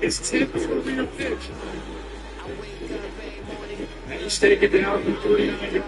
It's tip for a real pitch. And he's taken down for 39.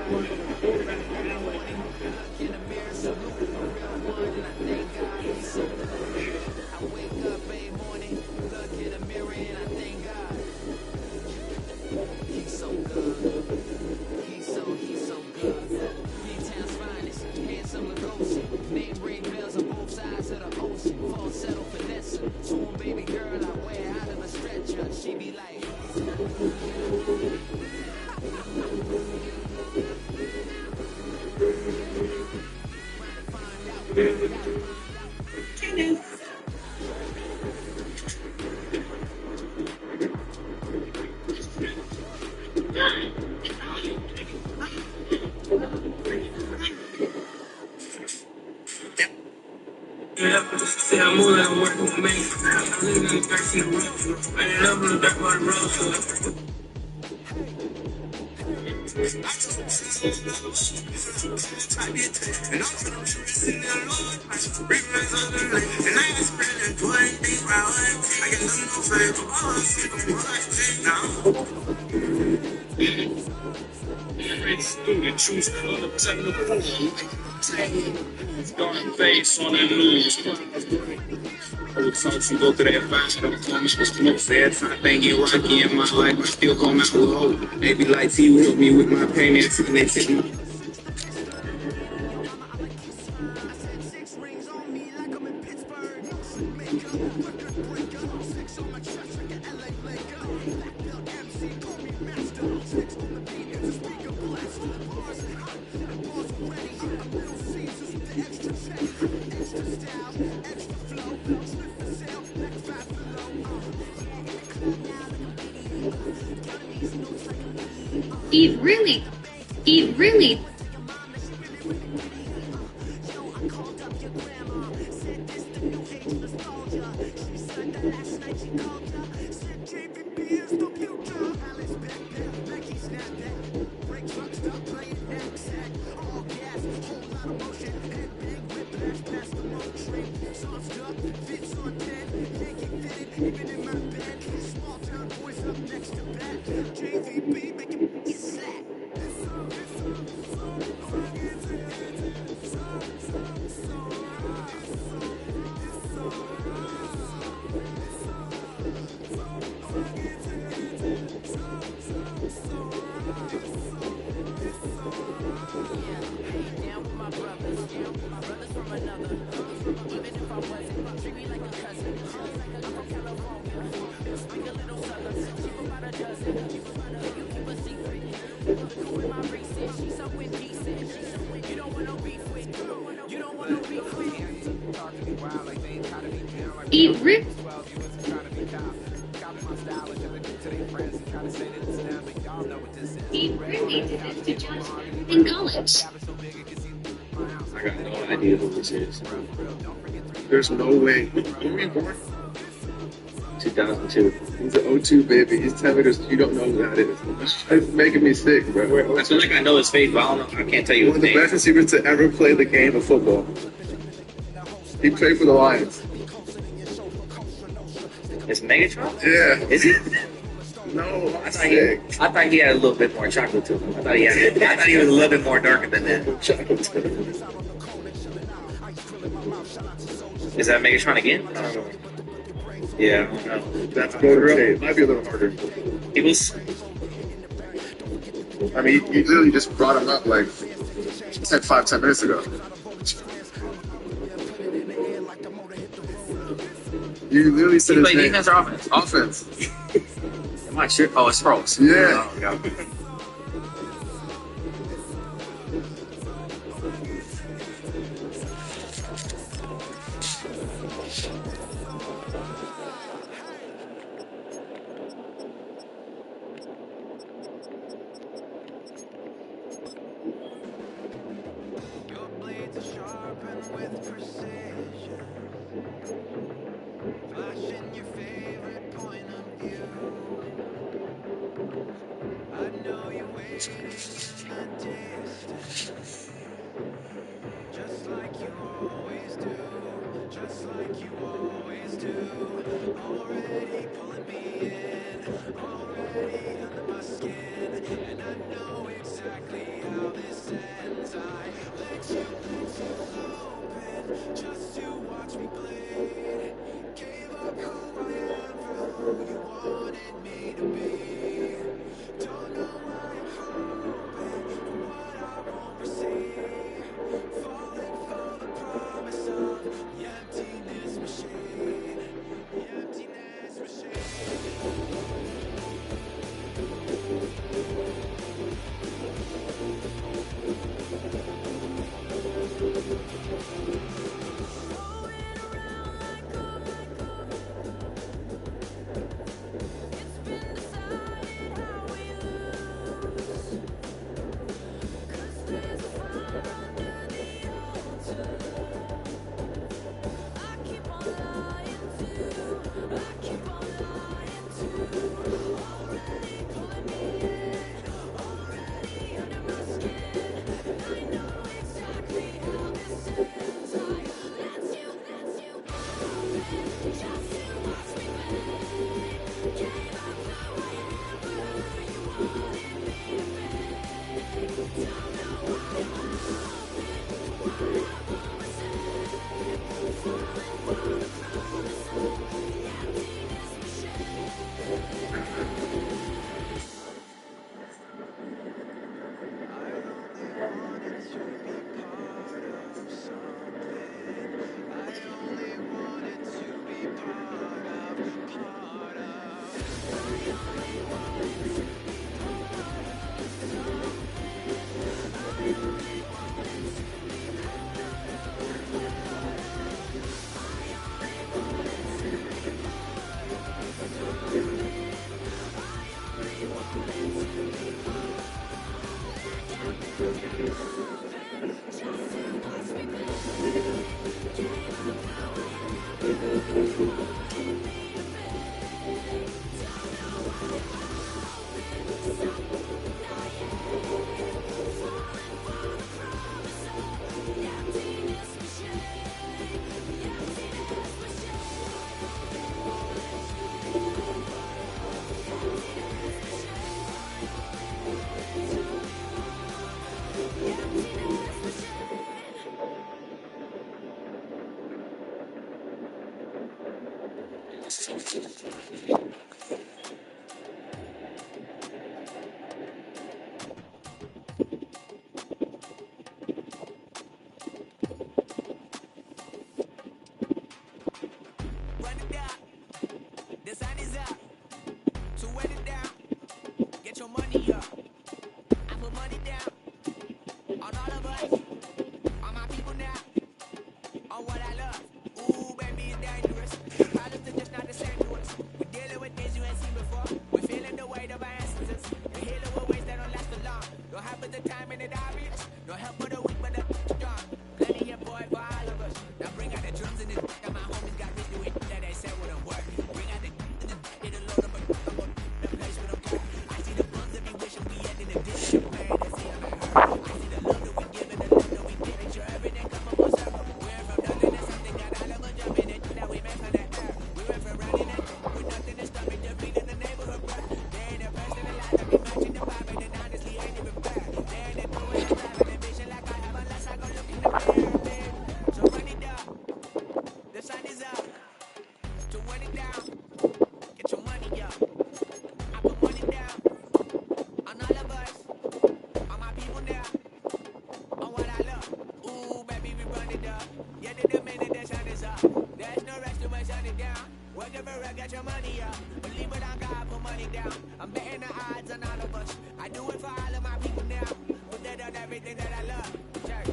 I'm moving, I'm working with me. I'm living in the backseat of the road. I ain't up in the back of the road. Red student, choose color, technical dark face on the news. I would talk you go through that fire, don't tell me what's close. Every time I think get rocky in my life, I still come out with hope. Maybe like T will help me with my payments and they take me. It really. It really. He really did it to Johnson in college. I got no idea who this is. There's no way. When were you born? 2002. He's an O2 baby. He's telling me you don't know who that is. It's making me sick, bro. I feel like I know his face, but I don't know. I can't tell you One his of the name. best receivers to ever play the game of football. He played for the Lions. It's Megatron? Yeah. Is he? No, I I'm thought he, sick. I thought he had a little bit more chocolate to him. I thought he was a little bit more darker than that. Is that Megatron again? I don't know. Yeah, I don't know. That's Golden State. Might be a little harder. He was. I mean, you literally just brought him up like 10 minutes ago. You literally said He his played name. defense or offense? Offense. Am I sure? Oh, it's Sproles. Yeah. Oh, yeah. is up. So wet it down. Get your money up. I put money down on all of us, on my people now, on what I love. Ooh, baby, it's dangerous. The problems are just not the same to us. We're dealing with things you ain't seen before. We're feeling the weight of our ancestors. We're healing with ways that don't last for long. Don't have but the time and it obvious. No help for the weak, but the strong. Plenty of boy for all of us. Now bring out the drums and the that my homies got rich to it that they said wouldn't work. Bring out the it'll load up a place with them. I see the bums that be wishing we had in the ditch. The pain that's here and hurt. I see the love that we give and the love that we give. Make sure everything come up on circle. We're from nothing to something, got all of us jumping it. Now we make for the air. We went from running it with nothing to stop it. Just beating the neighborhood bruh. They ain't the first in the line to be matching the vibe, and honestly ain't even fair. They ain't doing the rap and ambition like I have unless I go look in the mirror, babe. So run it up. The sun is up. So run it down. Get your money up. I put money down on all of us, on my people now, on what I love. Ooh, baby, we run it up. Yeah, the minute the sun is up. There's no rest to my shut it down. Working for it, get your money up. Believe it on God, put money down. I'm betting the odds on all of us. I do it for all of my people now. Put that on everything that I love. Check.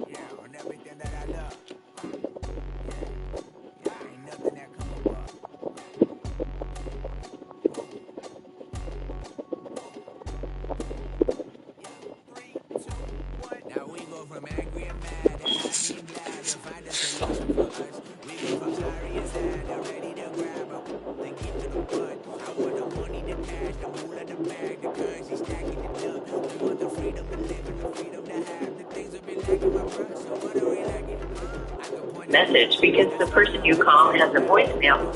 Yeah, on everything that I love. Yeah, ain't nothing that come above. Now we go from angry and mad to happy and glad to find a solution for us. We go from sorry and sad to ready to grab up and get to the bud. I want the money, the cash, the moolah, the bag, the currency stacking it up. We want the freedom to live and the freedom to have the things that be lacking, my bruh. So what are we lacking? I can point Message because the person you call has a voicemail.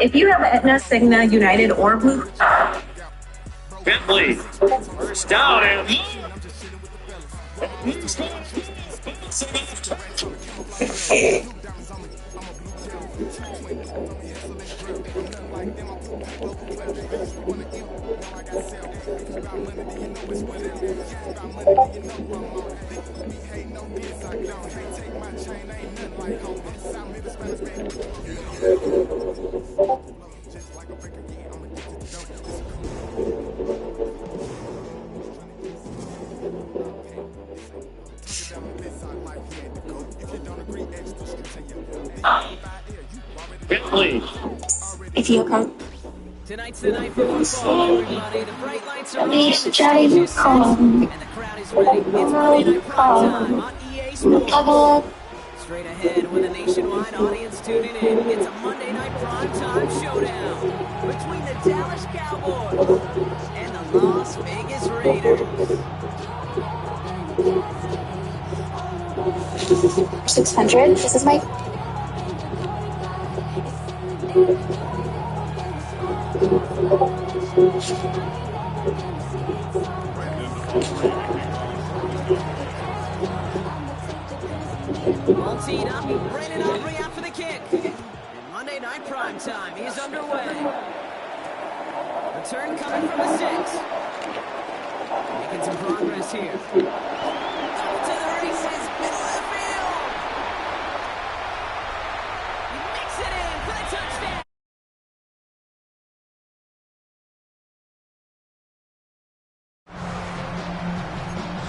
If you have Aetna, Cigna, United, or Blue Bentley, first down and Bentley. If you come, Tonight's the night for football, everybody. The bright lights are on, please the try stage to is set, come. and the crowd is ready. It's Monday Night Prime Time on EA Sports. Cover. Straight ahead with a nationwide audience tuning in. It's a Monday Night Prime Time showdown between the Dallas Cowboys and the Las Vegas Raiders. 600. This is my. All teed up, Brandon Aubrey out for the kick. And Monday Night Prime Time is underway. Return coming from the 6. Making some progress here. To the races, middle of the field. He makes it in for the touchdown.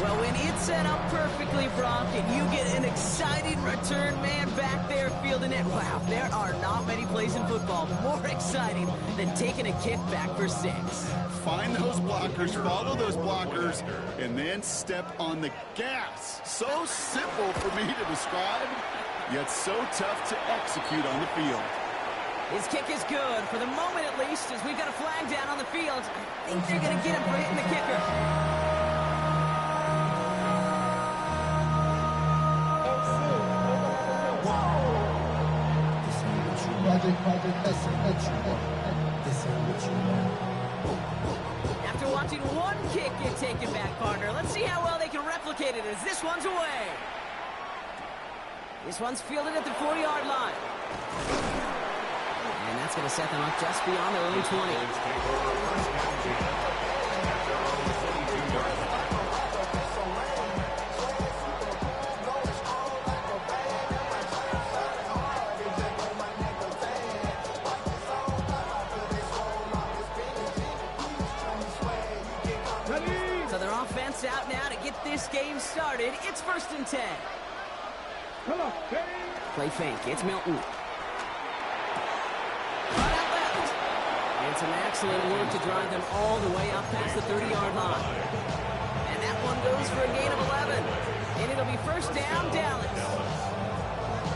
Well, when it's set up perfectly, Brock, and you get an exciting return man back there fielding it, wow, there are not many plays in football more exciting than taking a kick back for 6. Find those blockers, follow those blockers, and then step on the gas. So simple for me to describe, yet so tough to execute on the field. His kick is good, for the moment at least, as we've got a flag down on the field. I think they're going to get him for hitting the kicker. After watching one kick get taken back, partner, let's see how well they can replicate it as this one's away. This one's fielded at the 40-yard line. And that's going to set them up just beyond their own 20. So their offense out now to get this game started. It's 1st and 10. Play fake. It's Milton. Right out left. And some excellent work to drive them all the way up past the 30-yard line. And that one goes for a gain of 11. And it'll be 1st down, Dallas.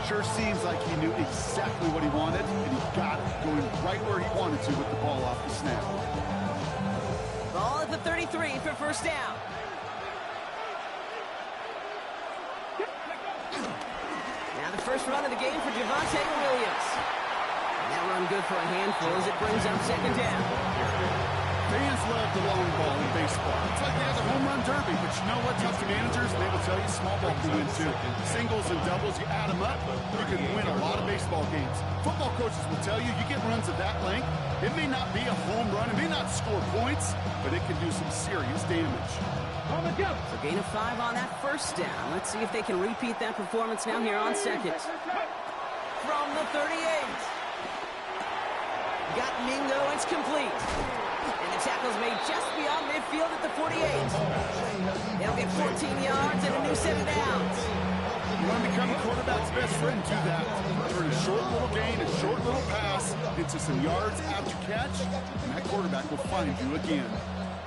Sure seems like he knew exactly what he wanted, and he got it, going right where he wanted to with the ball off the snap. Ball at the 33 for 1st down. Now the first run of the game for Javonte Williams. And that run good for a handful as it brings up 2nd down. Fans love the long ball in baseball. It's like they have the home run derby, but you know what? Talk to managers, and they will tell you small ball can win too. Singles and doubles, you add them up, you can win a lot of baseball games. Football coaches will tell you, you get runs of that length, it may not be a home run, it may not score points, but it can do some serious damage. So gain of 5 on that 1st down. Let's see if they can repeat that performance now here on 2nd. From the 38. Got Mingo, it's complete. And the tackle's made just beyond midfield at the 48. They'll get 14 yards and a new set of downs. You want to become a quarterback's best friend, do that. Turn a short little gain, a short little pass into some yards after catch, and that quarterback will find you again.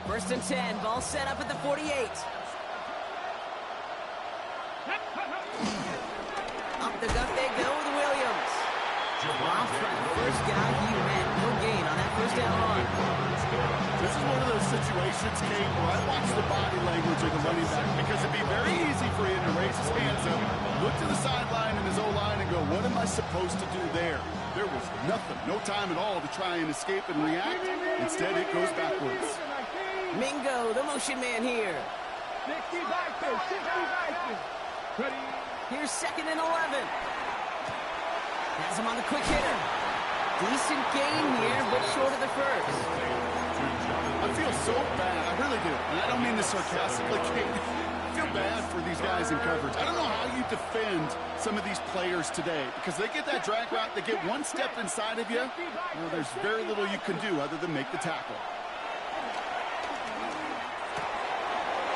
First and 10, ball set up at the 48. Up the gut they go with Williams. Off from the first guy he ran, no gain on that first down run. This is one of those situations, Kate, where I watch the body language of the running back because it'd be very easy for him to raise his hands up, look to the sideline and his O-line and go, what am I supposed to do there? There was nothing, no time at all to try and escape and react. Instead, it goes backwards. Mingo, the motion man here. 60 backfield, 60 backfield. Ready? Here's second and 11. Has him on the quick hitter. Decent gain here, but short of the first. I feel so bad. I really do. And I don't mean this sarcastically, Kate. I feel bad for these guys in coverage. I don't know how you defend some of these players today because they get that drag route, they get one step inside of you. Well, there's very little you can do other than make the tackle.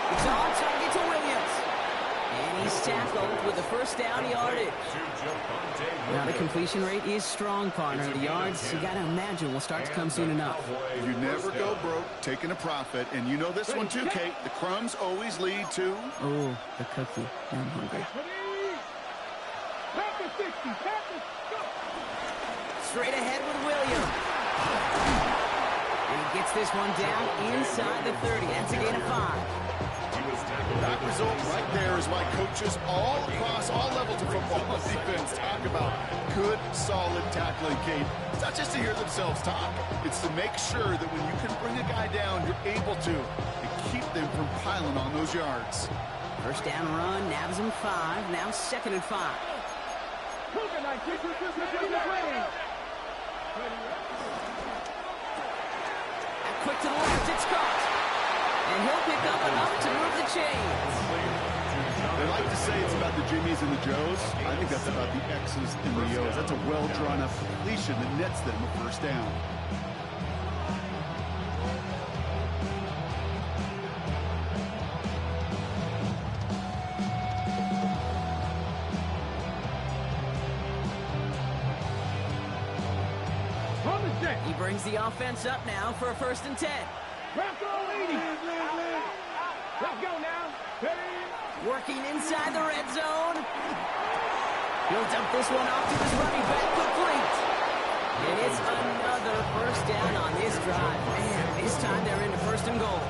It's on target to Williams. And he's tackled with the first down yardage. Now the completion rate is strong, partner. The yards, you got to imagine, will start to come soon enough. You never go broke taking a profit. And you know this one too, Kate. The crumbs always lead to... Oh, the cookie. I'm hungry. Straight ahead with Williams. And he gets this one down inside the 30. That's a gain of 5. That result right there is why coaches all across all levels of football and defense talk about good, solid tackling, Kate. It's not just to hear themselves talk. It's to make sure that when you can bring a guy down, you're able to and keep them from piling on those yards. First down run, nabs him 5. Now second and 5. Quick to the left, it's caught. And he'll pick up enough to move the chains. They like to say it's about the Jimmies and the Joes. I think that's about the X's and the O's. That's a well-drawn-up completion that nets them a first down. He brings the offense up now for a first and 10. Let's go now. Working inside the red zone. He'll dump this one off to his running back, complete. And it's another first down on this drive. Man, this time they're into first and goal.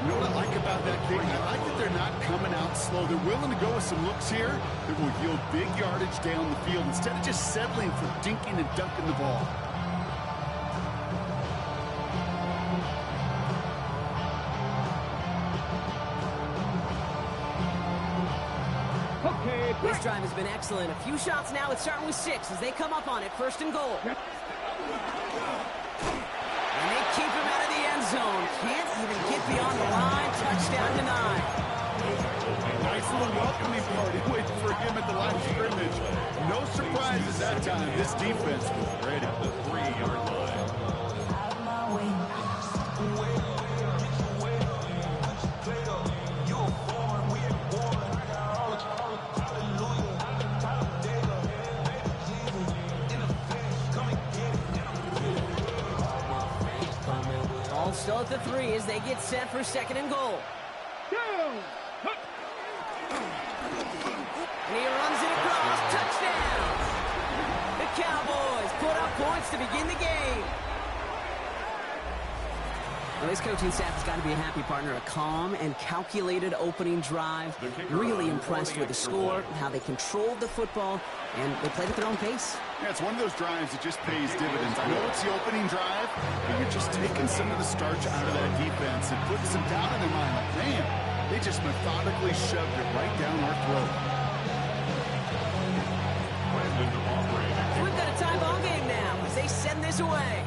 You know what I like about that, King? I like that they're not coming out slow. They're willing to go with some looks here that will yield big yardage down the field instead of just settling for dinking and dunking the ball. This drive has been excellent. A few shots now. It's starting with 6 as they come up on it. First and goal. And they keep him out of the end zone. Can't even get beyond the line. Touchdown denied. Nice little welcoming party waiting for him at the line of scrimmage. No surprises that time. This defense was ready. The 3-yard line. Still at the 3 as they get set for second and goal. And he runs it across. Touchdown! The Cowboys put up points to begin the game. Well, this coaching staff has got to be a happy partner. A calm and calculated opening drive. Really impressed with the score, how they controlled the football, and they played at their own pace. Yeah, it's one of those drives that just pays dividends. I know it's the opening drive, but you're just taking some of the starch out of that defense and putting some doubt in their mind. Like, man, they just methodically shoved it right down our throat. We've got a tie ball game now as they send this away.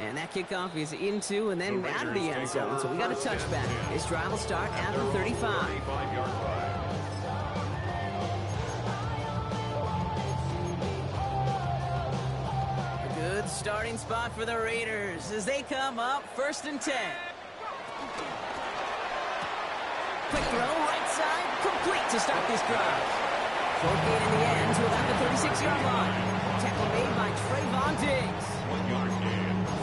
And that kickoff is into and then out of the end zone. So we got a touchback. This drive will start at the 35. Good starting spot for the Raiders as they come up 1st and 10. Quick throw, right side, complete to start this drive. Short gain in the end to about the 36-yard line. Tackle made by Trayvon Diggs.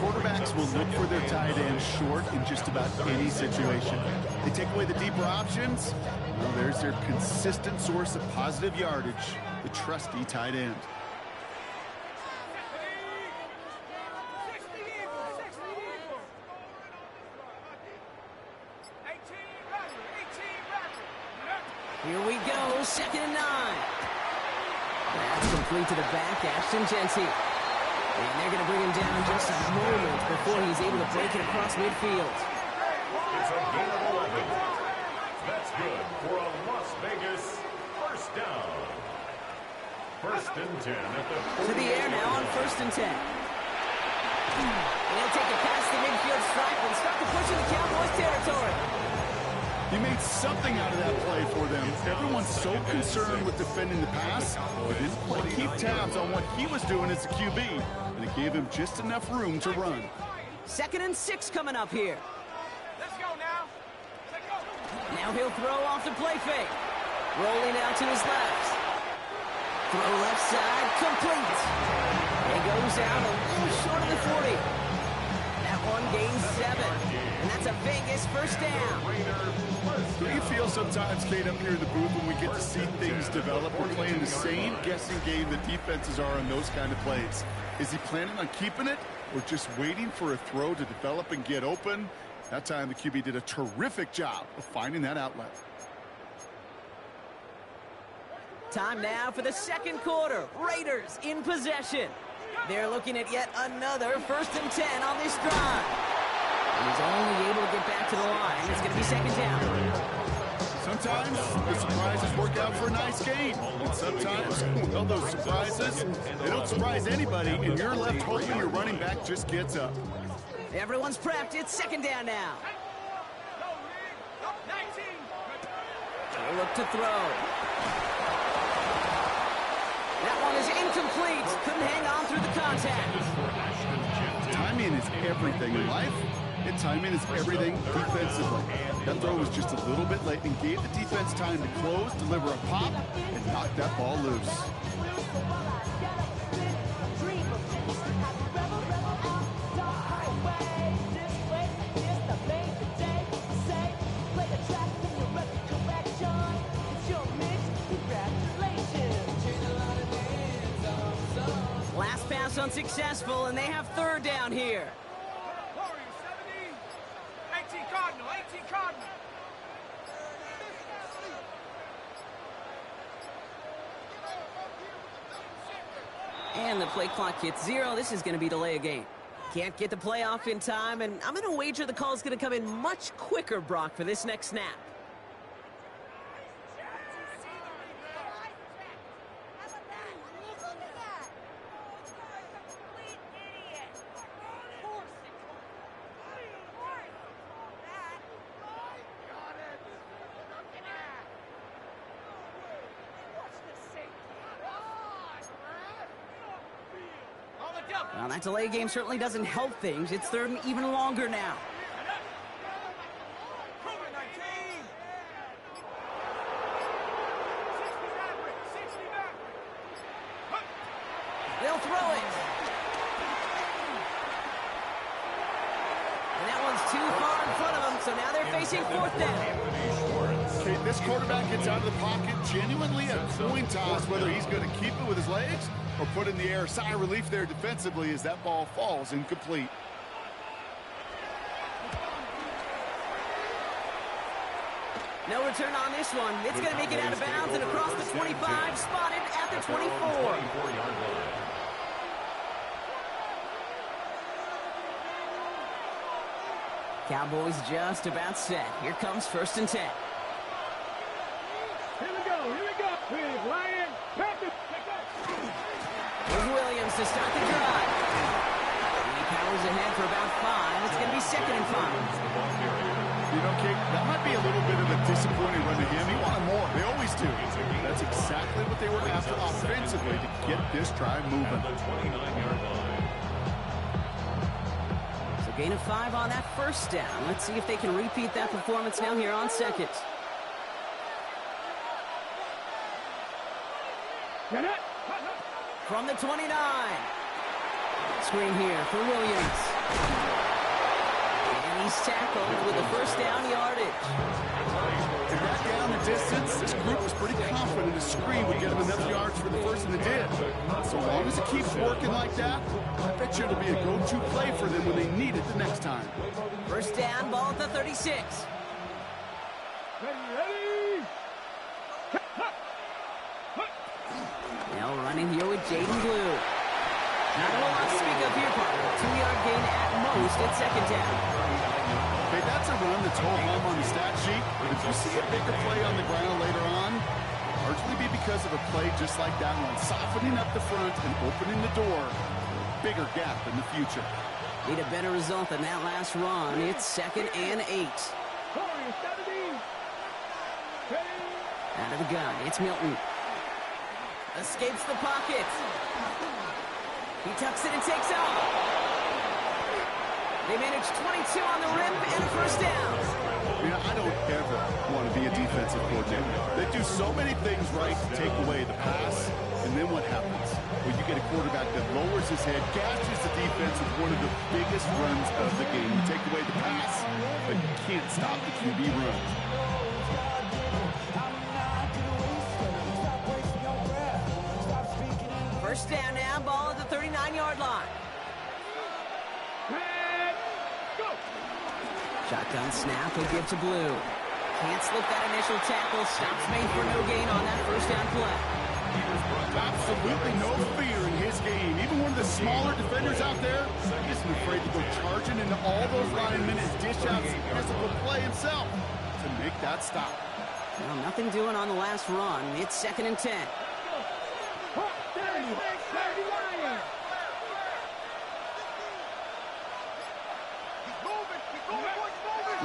Quarterbacks will look for their tight end short in just about any situation. They take away the deeper options. Well, there's their consistent source of positive yardage, the trusty tight end. Here we go, 2nd and 9. That's complete to the back, Ashton Genty. And they're going to bring him down just a moment before he's able to break it across midfield. It's a gain of 11. That's good for a Las Vegas first down. 1st and 10 at the 40. To the air now on 1st and 10. And he'll take it past the midfield stripe and start to push in the Cowboys territory. He made something out of that play for them. Everyone's so concerned with defending the pass, but didn't quite keep tabs on what he was doing as a QB, and it gave him just enough room to run. 2nd and 6 coming up here. Let's go now. Let's go. Now he'll throw off the play fake. Rolling out to his left. Throw left side, complete. It goes out a little short of the 40. That one gains 7. And that's a Vegas first down. Do you feel sometimes, Kate, up here in the booth when we get to see things develop? We're playing the same guessing game the defenses are on those kind of plays. Is he planning on keeping it or just waiting for a throw to develop and get open? That time the QB did a terrific job of finding that outlet. Time now for the 2nd quarter. Raiders in possession. They're looking at yet another 1st and 10 on this drive. And he's only able to get back to the line. It's going to be 2nd down. Sometimes the surprises work out for a nice game. And sometimes, well, those surprises, they don't surprise anybody, and you're left hoping your running back just gets up. Everyone's prepped. It's 2nd down now. They look to throw. That one is incomplete. Couldn't hang on through the contact. Timing is everything in life, and timing is everything defensively. That throw was just a little bit late and gave the defense time to close, deliver a pop, and knock that ball loose. Last pass unsuccessful, and they have 3rd down here. 18 Cardinal, 18 Cardinal. And the play clock hits 0. This is going to be delay a game. Can't get the play off in time, and I'm going to wager the call is going to come in much quicker, Brock, for this next snap. Well, that delay game certainly doesn't help things. It's 3rd and even longer now. They'll throw it. And that one's too far in front of them, so now they're facing 4th down. Okay, this quarterback gets out of the pocket genuinely a coin toss whether he's going to keep it with his legs or put in the air. Sigh of relief there defensively as that ball falls incomplete. No return on this one. It's going to make it out of bounds and across the 25, spotted at the 24. Cowboys just about set. Here comes 1st and 10. Here we go, here we go. With Ryan Patrick. Here's Williams to start the drive. And he powers ahead for about 5. It's going to be 2nd and 5. You know, Kate, that might be a little bit of a disappointing run to him. He wanted more. They always do. That's exactly what they were after offensively to get this drive moving. Gain of 5 on that first down. Let's see if they can repeat that performance now here on second. From the 29. Screen here for Williams. And he's tackled with the first down yardage. To back down the distance, this group was pretty confident a screen would get them enough yards for the first, and it did. So long as it keeps working like that, I bet you it'll be a go-to play for them when they need it the next time. First down, ball at the 36. Now running here with Jaden Blue. Not a lot to speak of here, partner. 2-yard gain at most at second down. Hey, that's a run that's whole home on the stat sheet, but if you see a bigger play on the ground later on, largely be because of a play just like that one, softening up the front and opening the door. Bigger gap in the future. Need a better result than that last run. It's 2nd and 8. Out of the gun, it's Milton. Escapes the pocket. He tucks it and takes off. They manage 22 on the rip and a first down. Yeah, I don't ever want to be a defensive coordinator. They do so many things right to take away the pass, and then what happens? Well, you get a quarterback that lowers his head, gashes the defense with one of the biggest runs of the game. You take away the pass, but you can't stop the QB run. First down now, ball at the 39-yard line. Shotgun snap, he'll give to Blue. Can't slip that initial tackle. Stops made for no gain on that first down play. Absolutely no fear in his game. Even one of the smaller defenders out there isn't afraid to go charging into all those linemen and dish out some physical play himself to make that stop. Well, nothing doing on the last run. It's 2nd and 10.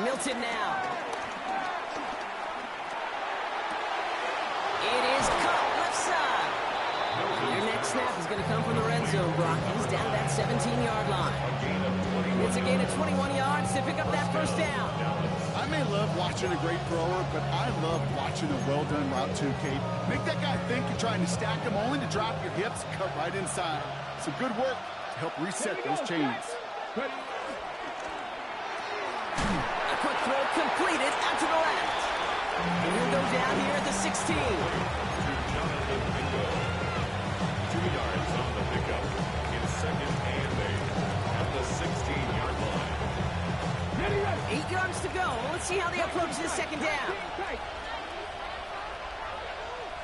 Milton now. It is cut left side. Your next snap is going to come from the red zone, Brock. He's down at that 17-yard line. It's a gain of 21 yards to pick up that first down. I may love watching a great thrower, but I love watching a well-done route too, Kate. Make that guy think you're trying to stack him only to drop your hips, cut right inside. Some good work to help reset those chains. Quick throw completed out to the left. And he'll go down here at the 16. 2 yards on the pickup. It's 2nd and 8 at the 16-yard line. 8 yards to go. Let's see how they approach this second down.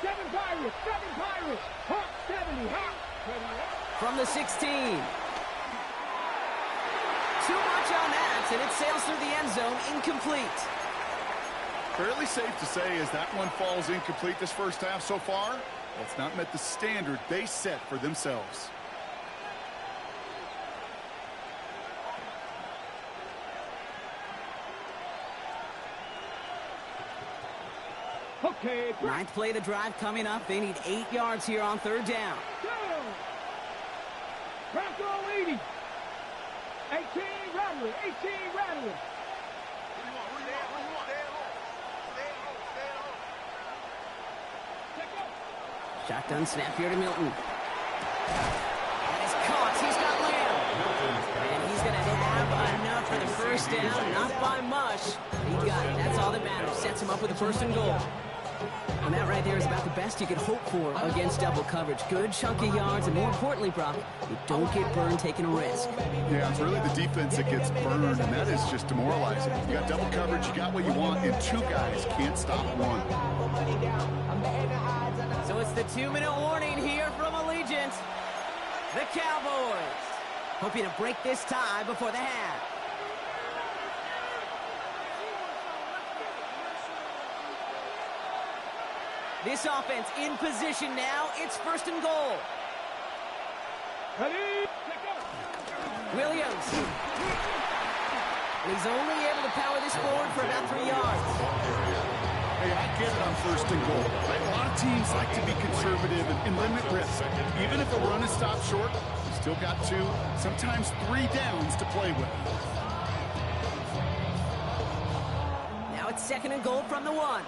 7 Pirates, 7 Pirates. Hawk 70, Hawk. From the 16. Too much on that, and it sails through the end zone, incomplete. Fairly safe to say as that one falls incomplete this first half so far, it's not met the standard they set for themselves. Okay. Ninth play of the drive coming up. They need 8 yards here on third down. Bronco 80. 18 Rattler, 18 Rattler. Shotgun snap here to Milton. And it's caught. He's got Lamb. And he's going to have enough for the first down. Not by much. He got it. That's all that matters. Sets him up with a first and goal. And that right there is about the best you could hope for against double coverage. Good chunky yards, and more importantly, Brock, you don't get burned taking a risk. Yeah, it's really the defense that gets burned, and that is just demoralizing. You got double coverage, you got what you want, and 2 guys can't stop one. So it's the 2-minute warning here from Allegiant. The Cowboys hoping to break this tie before the half. This offense in position now. It's first and goal. Ready? Williams. And he's only able to power this forward for about 3 yards. Hey, I get it on first and goal. Right? A lot of teams like to be conservative and limit risk. Even if a run is stopped short, you still got 2, sometimes 3 downs to play with. it's second and goal from the 1.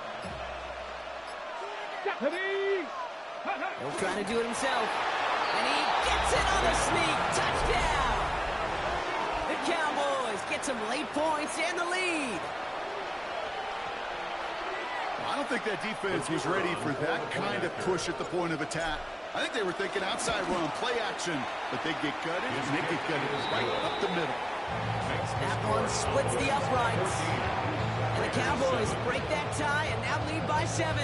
He'll try to do it himself. And he gets it on the sneak. Touchdown! The Cowboys get some late points and the lead. I don't think that defense was ready for that kind of push at the point of attack. I think they were thinking outside run, play action, but they get gutted, and they get gutted right up the middle. That one splits the uprights. And the Cowboys break that tie and now lead by 7.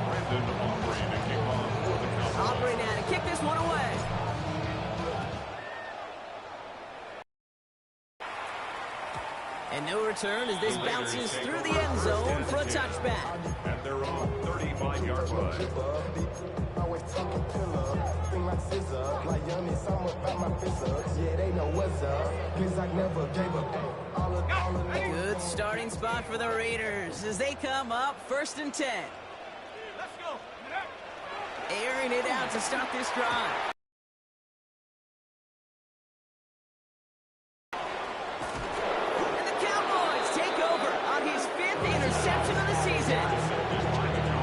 Brandon Aubrey to kick off for the Cowboys. Aubrey now to kick this one away. And no return as this bounces through the end zone for a touchback. At their own 35-yard line. Good starting spot for the Raiders as they come up 1st and 10. Airing it out to start this drive. And the Cowboys take over on his 5th interception of the season.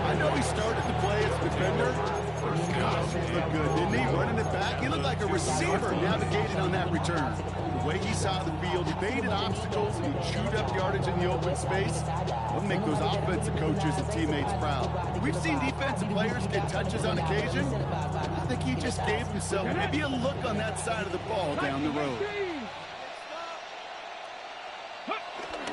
I know he started to play as a defender. Gosh, he looked good, didn't he? Running it back. He looked like a receiver navigating on that return. The way he saw the field, he baited obstacles and he chewed up yardage in the open space. That'll make those offensive coaches and teammates proud. We've seen defensive players get touches on occasion. I think he just gave himself maybe a look on that side of the ball down the road.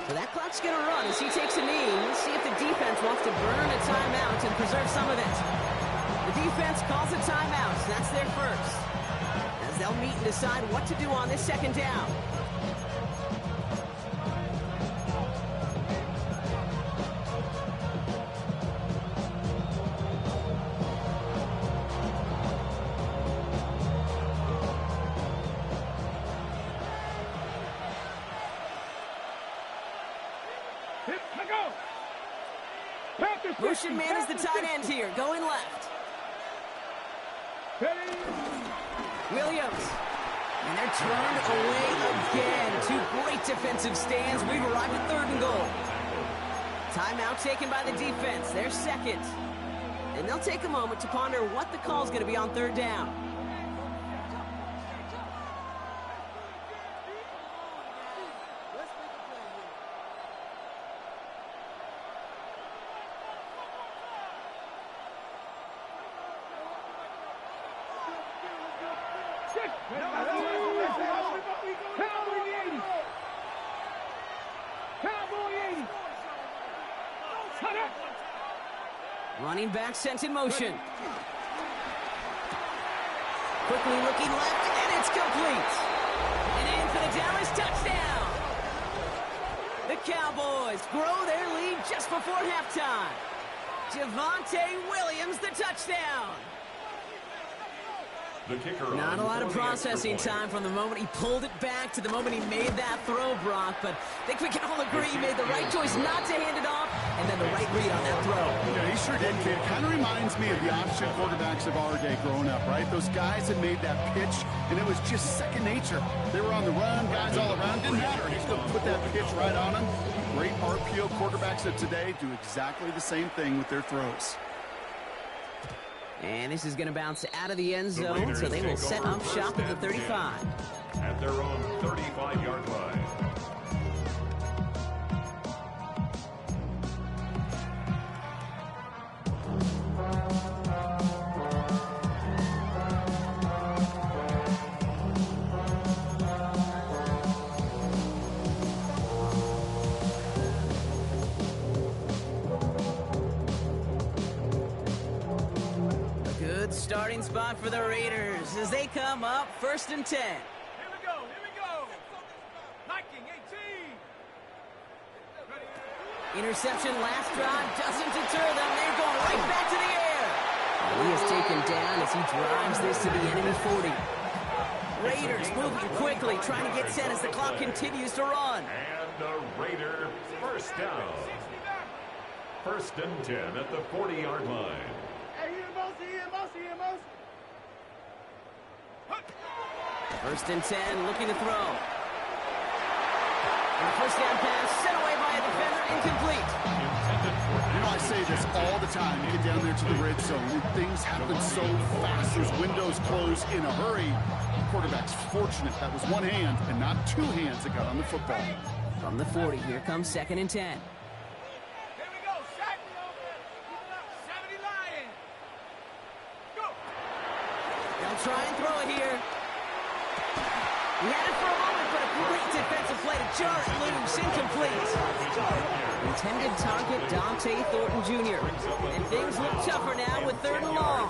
So that clock's going to run as he takes a knee. We'll see if the defense wants to burn a timeout and preserve some of it. The defense calls a timeout. So that's their first. As they'll meet and decide what to do on this 2nd down. Motion man is the tight end here, going left. Williams. And they're turned away again. 2 great defensive stands. We've arrived at 3rd and goal. Timeout taken by the defense. Their 2nd. And they'll take a moment to ponder what the call is going to be on 3rd down. Running back sent in motion. Quickly looking left, and it's complete. And in for the Dallas touchdown. The Cowboys grow their lead just before halftime. Javonte Williams, the touchdown. The kicker Not a lot of processing time from the moment he pulled it back to the moment he made that throw, Brock. But I think we can all agree he made the right choice not to hand it off, and then the right read on that throw. Yeah, he sure did, kid. Kind of reminds me of the option quarterbacks of our day growing up, right? Those guys that made that pitch, and it was just second nature. They were on the run, guys all around. Didn't matter. He still put that pitch right on them. Great RPO quarterbacks of today do exactly the same thing with their throws. And this is going to bounce out of the end zone, so they will set up shop at the 35. At their own 35-yard line. Starting spot for the Raiders as they come up 1st and 10. Here we go, here we go. Hiking 18. Interception last drive doesn't deter them. They're going right back to the air. He is taken down as he drives this to the enemy 40. Raiders moving quickly, trying to get set as the clock continues to run. And a Raider first down. 1st and 10 at the 40-yard line. 1st and 10, looking to throw. And the 1st down pass set away by a defender incomplete. You know, I say this all the time. You get down there to the red zone, and things happen so fast. Those windows close in a hurry. The quarterback's fortunate that was one hand and not two hands that got on the football. From the 40, here comes 2nd and 10. Here we go. 70 Lions. Go. They'll try and throw it here. He had it for a moment, but a great defensive play to jar it loose, incomplete. Intended target, Dante Thornton Jr. And things look tougher now with 3rd and long.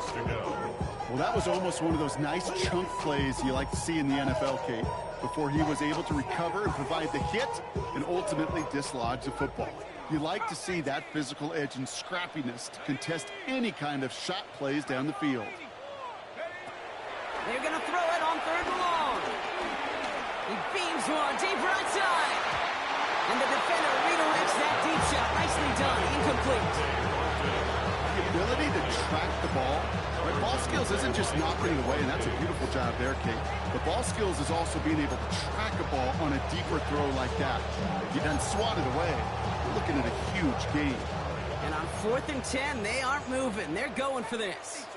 Well, that was almost one of those nice chunk plays you like to see in the NFL, Kate, before he was able to recover and provide the hit and ultimately dislodge the football. You like to see that physical edge and scrappiness to contest any kind of shot plays down the field. They're going to throw it on 3rd and long. He beams one deep right side. And the defender redirects that deep shot. Nicely done. Incomplete. The ability to track the ball. Right? Ball skills isn't just knocking it away, and that's a beautiful job there, Kate. But ball skills is also being able to track a ball on a deeper throw like that. If you done swat it away, you're looking at a huge gain. And on 4th and 10, they aren't moving. They're going for this.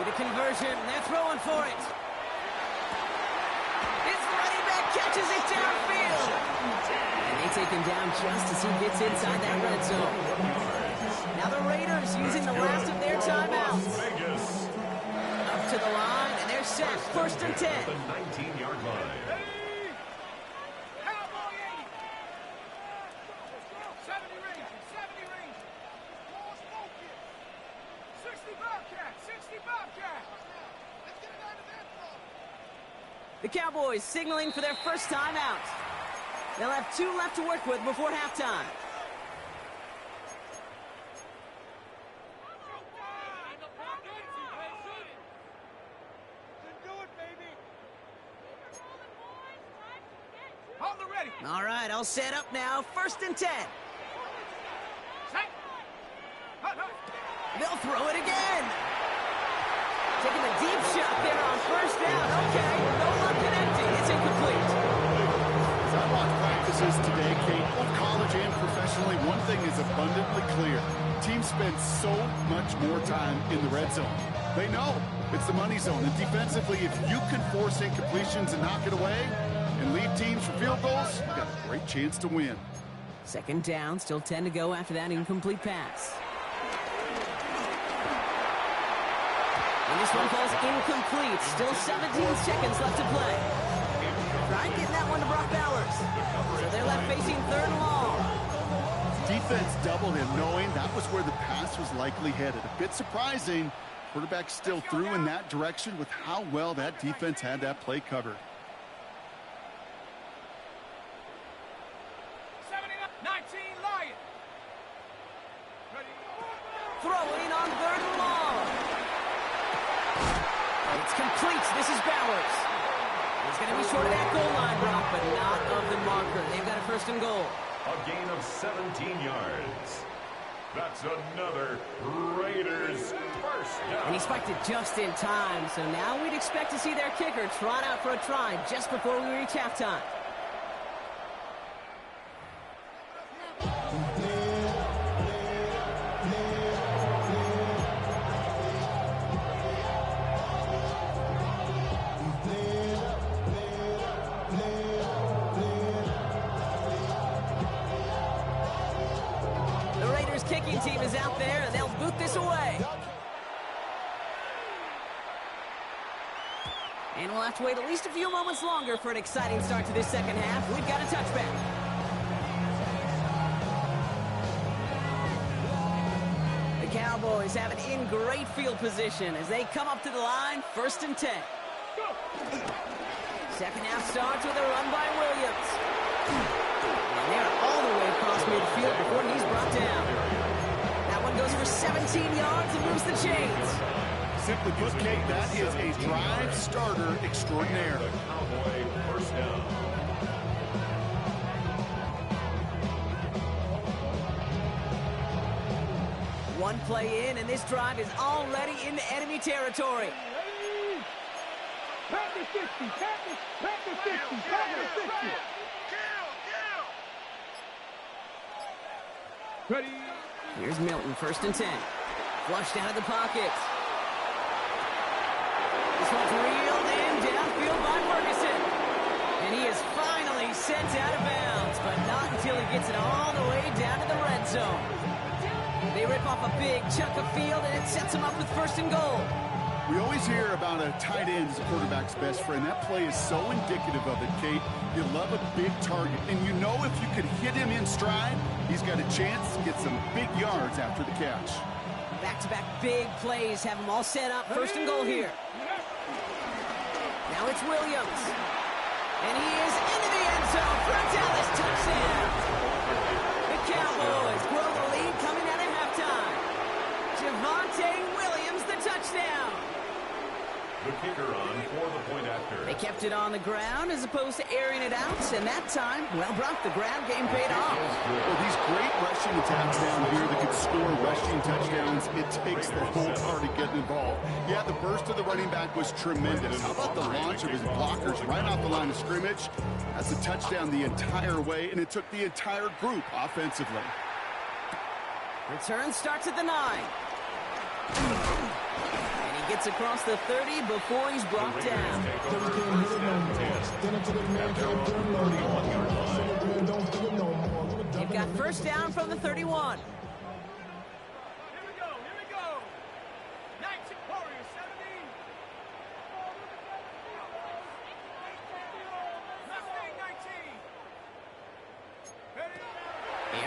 With a conversion, they're throwing for it. His running back catches it downfield. And they take him down just as he gets inside that red zone. Now the Raiders using the last of their timeouts. Up to the line, and they're set. 1st and 10. The 19-yard line. 70 Rangers. 60 Bobcats. 60 Bobcats. Let's get it out of that ball. The Cowboys signaling for their first timeout. They'll have 2 left to work with before halftime. Hold it ready. All right, I'll set up now. 1st and 10. They'll throw it again. Taking a deep shot there on 1st down. Okay, no luck connecting. It's incomplete. As I watch practices today, Kate, both college and professionally, one thing is abundantly clear. Teams spend so much more time in the red zone. They know it's the money zone. And defensively, if you can force incompletions and knock it away and lead teams for field goals, you've got a great chance to win. 2nd down, still 10 to go after that incomplete pass. And this one falls incomplete. Still 17 seconds left to play. Trying getting that one to Brock Bowers. So they're left facing 3rd and long. Defense doubled him, knowing that was where the pass was likely headed. A bit surprising. Quarterback still threw in that direction with how well that defense had that play covered. 19 Lions. Throwing on 3rd and long. It's complete. This is Bowers. He's going to be short of that goal line, Brock, but not of the marker. They've got a 1st and goal. A gain of 17 yards. That's another Raiders first down. And he spiked it just in time, so now we'd expect to see their kicker trot out for a try just before we reach halftime. Kicking team is out there, and they'll boot this away. And we'll have to wait at least a few moments longer for an exciting start to this 2nd half. We've got a touchback. The Cowboys have it in great field position as they come up to the line, 1st and 10. 2nd half starts with a run by Williams. And they're all the way across midfield before he's brought down. Goes for 17 yards and moves the chains. Simply put, Kate, that is a drive starter extraordinaire. The Cowboy first down. One play in, and this drive is already into enemy territory. Pack the 60, pack the Ready. Here's Milton, 1st and 10. Flushed out of the pocket. This one's reeled in downfield by Ferguson. And he is finally sent out of bounds, but not until he gets it all the way down to the red zone. They rip off a big chunk of field, and it sets him up with 1st and goal. We always hear about a tight end as a quarterback's best friend. That play is so indicative of it, Kate. You love a big target, and you know if you could hit him in stride, he's got a chance to get some big yards after the catch. Back-to-back big plays have them all set up. 1st and goal here. Now it's Williams. And he is into the end zone for a Dallas touchdown. The Cowboys grow the lead coming out of halftime. Javonte Williams, the touchdown. The kicker on for the point after. They kept it on the ground as opposed to airing it out, and that time, well, Brock, the ground game paid off. Well, these great rushing attacks down here that could score rushing touchdowns, it takes the whole party getting involved. Yeah, the burst of the running back was tremendous. How about the launch of his blockers right off the line of scrimmage? That's a touchdown the entire way, and it took the entire group offensively. Return starts at the 9. Gets across the 30 before he's brought down. They've got 1st down from the 31. Here we go. 19 Warriors, 17. Mustang 19. Ready?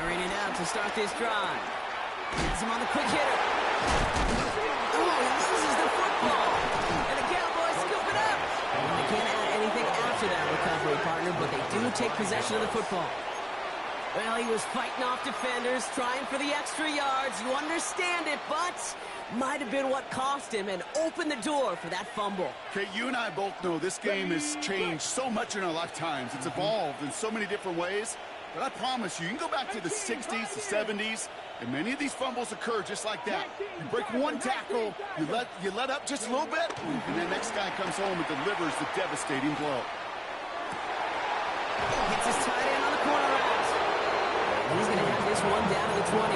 Airing it out to start this drive. Gets him on the quick hitter. Oh, he loses the football. And the Cowboys scoop it up. They can't add anything after that recovery, partner, but they do take possession of the football. Well, he was fighting off defenders, trying for the extra yards. You understand it, but might have been what cost him and opened the door for that fumble. Okay, you and I both know this game has changed so much in our lifetimes. It's evolved in so many different ways. But I promise you, you can go back to the 60s, the 70s, and many of these fumbles occur just like that. You break one tackle, you let up just a little bit, and the next guy comes home and delivers the devastating blow. Gets his tight end on the corner route. He's going to have this one down to the 20.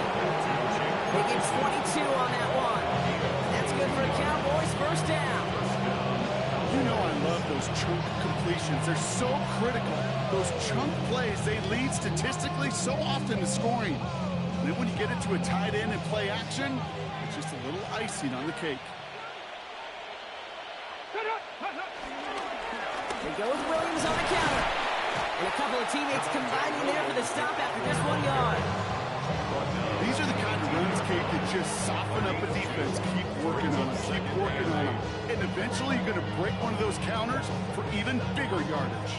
They get 22 on that one. That's good for a Cowboys 1st down. You know I love those chunk completions. They're so critical. Those chunk plays, they lead statistically so often to scoring. And then when you get into a tight end and play action, it's just a little icing on the cake. They go with Williams on the counter. And a couple of teammates combining there for the stop after just 1 yard. These are the kind of runs, Kate, that just soften up a defense. Keep working on them, keep working on them. And eventually you're going to break one of those counters for even bigger yardage.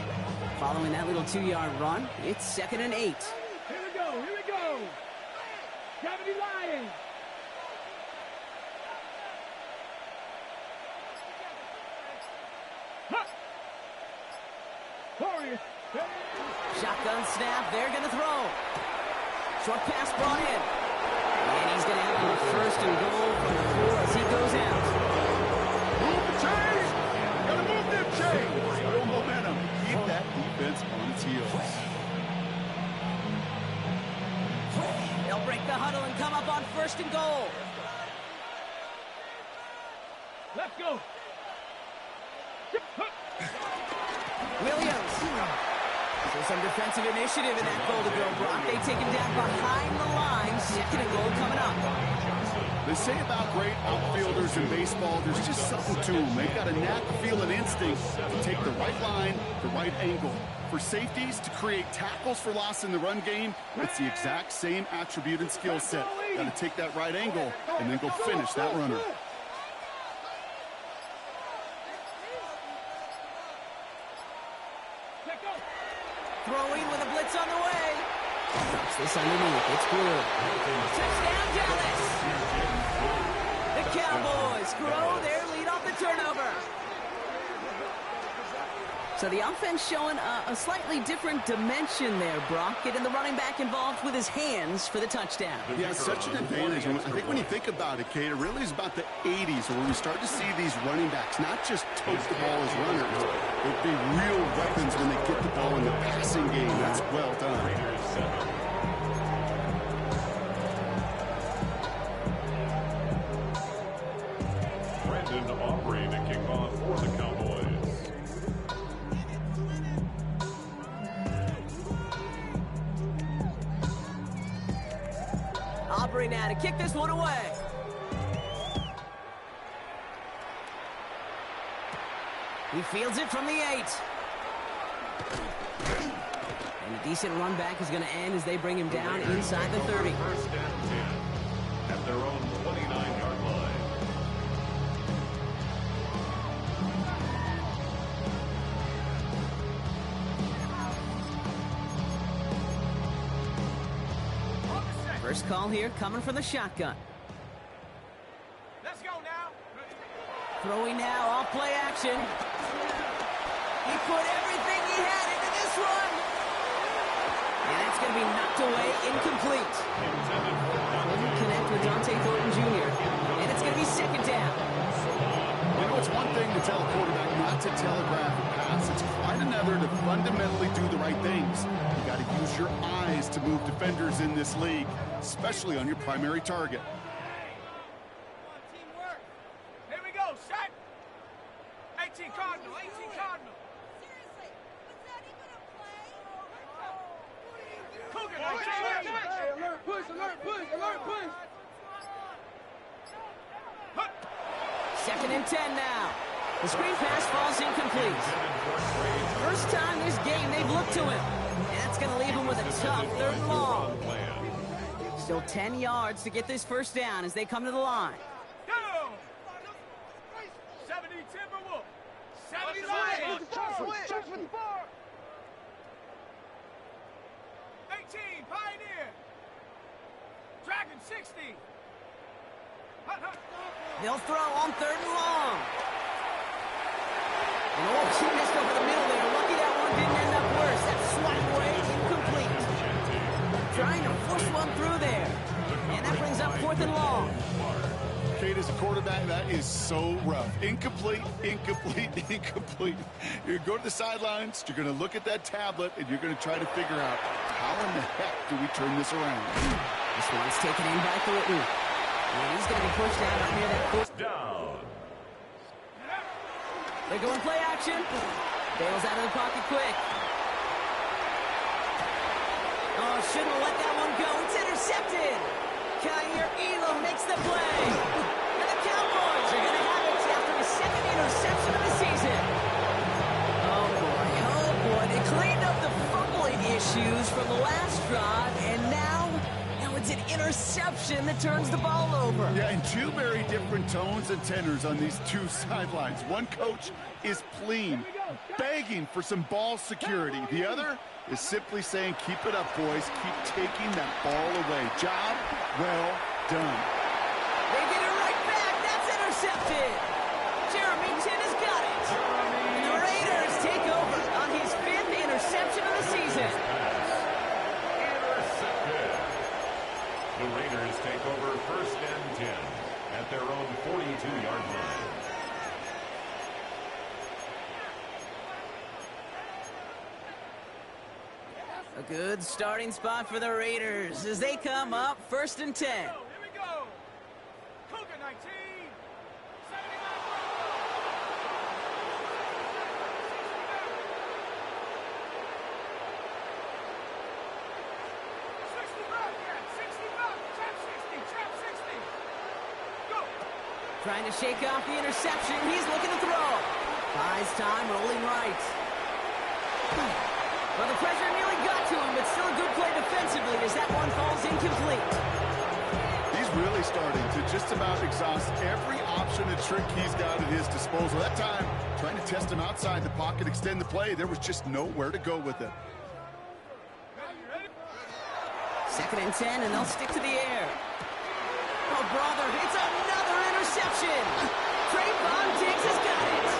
Following that little 2-yard run, it's 2nd and 8. Here we go. Gravity Lions. Warriors. Shotgun snap, they're going to throw. Short pass brought in. And he's going to have a 1st and goal from the 4 as he goes out. Move the chains! Gotta move them chains! Real momentum. Keep that defense on its heels. They'll break the huddle and come up on 1st and goal. Let's go. Williams. So some defensive initiative in that goal to go, Brock. They take him down behind the line. 2nd and goal coming up. They say about great outfielders in baseball, there's just something to them. They've got a knack, feel, and instinct to take the right line, the right angle. For safeties, to create tackles for loss in the run game, it's the exact same attribute and skill set. Got to take that right angle and then go finish that runner. Throwing with a blitz on the way. Drops this underneath. It's good. Touchdown, Dallas. The Cowboys grow their lead off the turnover. So So the offense showing a slightly different dimension there, Brock, getting the running back involved with his hands for the touchdound. Yeah, such an advantage. I think when you think about it, Kate, it really is about the 80s where we start to see these running backs not just tote the ball as runners, but be real weapons when they get the ball in the passing game. That's well done. Brandon Aubrey to kick off for the Cowboys. Aubrey now to kick this one away. He fields it from the 8. And a decent run back is going to end as they bring him down inside the 30. First and 10 at their own 29-yard line. First call here coming from the shotgun. Let's go now. Throwing now, off play action. He put everything he had into this one. And that's going to be knocked away, incomplete. Couldn't connect with Dante Thornton Jr. And it's going to be second down. You know, it's one thing to tell a quarterback not to telegraph a pass. It's quite another to fundamentally do the right things. You got to use your eyes to move defenders in this league, especially on your primary target. Teamwork. Here we go. Shot. 18 Cardinal. 18 Cardinal. Seriously, was that even a play? Cougar 19. Hey, alert, push, alert, push, alert, push. Second and 10 now. The screen pass falls incomplete. First time this game they've looked to him. And that's going to leave him with a tough 3rd and long. Still 10 yards to get this first down as they come to the line. Go. 70 Timberwolf. 70 Lions. 18 Pioneer. Dragon 60. They'll throw on 3rd and long. And oh, she missed over the middle there. Lucky that one didn't end up worse. That's swatted away, incomplete. Trying to push one through there. And that brings up 4th and long. Kate, as a quarterback, that is so rough. Incomplete, incomplete, incomplete. You're going to go to the sidelines, you're going to look at that tablet, and you're going to try to figure out how in the heck do we turn this around. This one's taken in by Thornton. And he's going to be pushed down up near that 4th down. They're going play action. Bails out of the pocket quick. Oh, shouldn't have let that one go. It's intercepted. Kyer Elam makes the play. And the Cowboys are going to have it after a 2nd interception of the season. Oh, boy. They cleaned up the fumbling issues from the last drive, and now it's an interception that turns the ball over. Yeah, and two very different tones and tenors on these two sidelines. One coach is pleading, begging for some ball security. The other is simply saying, keep it up, boys. Keep taking that ball away. Job well done. They get it right back. That's intercepted. Jeremy Chin has got it. And the Raiders take over on his 5th interception of the season. The Raiders take over 1st and 10 at their own 42-yard line. A good starting spot for the Raiders as they come up 1st and 10. Here we go. Cougar 19. 60. Trying to shake off the interception. He's looking to throw. Buys time, rolling right. Well, the pressure nearly got to him, but still a good play defensively as that one falls incomplete. He's really starting to just about exhaust every option and trick he's got at his disposal. That time, trying to test him outside the pocket, extend the play, there was just nowhere to go with it. 2nd and 10, and they'll stick to the air. Oh, brother, it's another interception. Trayvon Diggs has got it.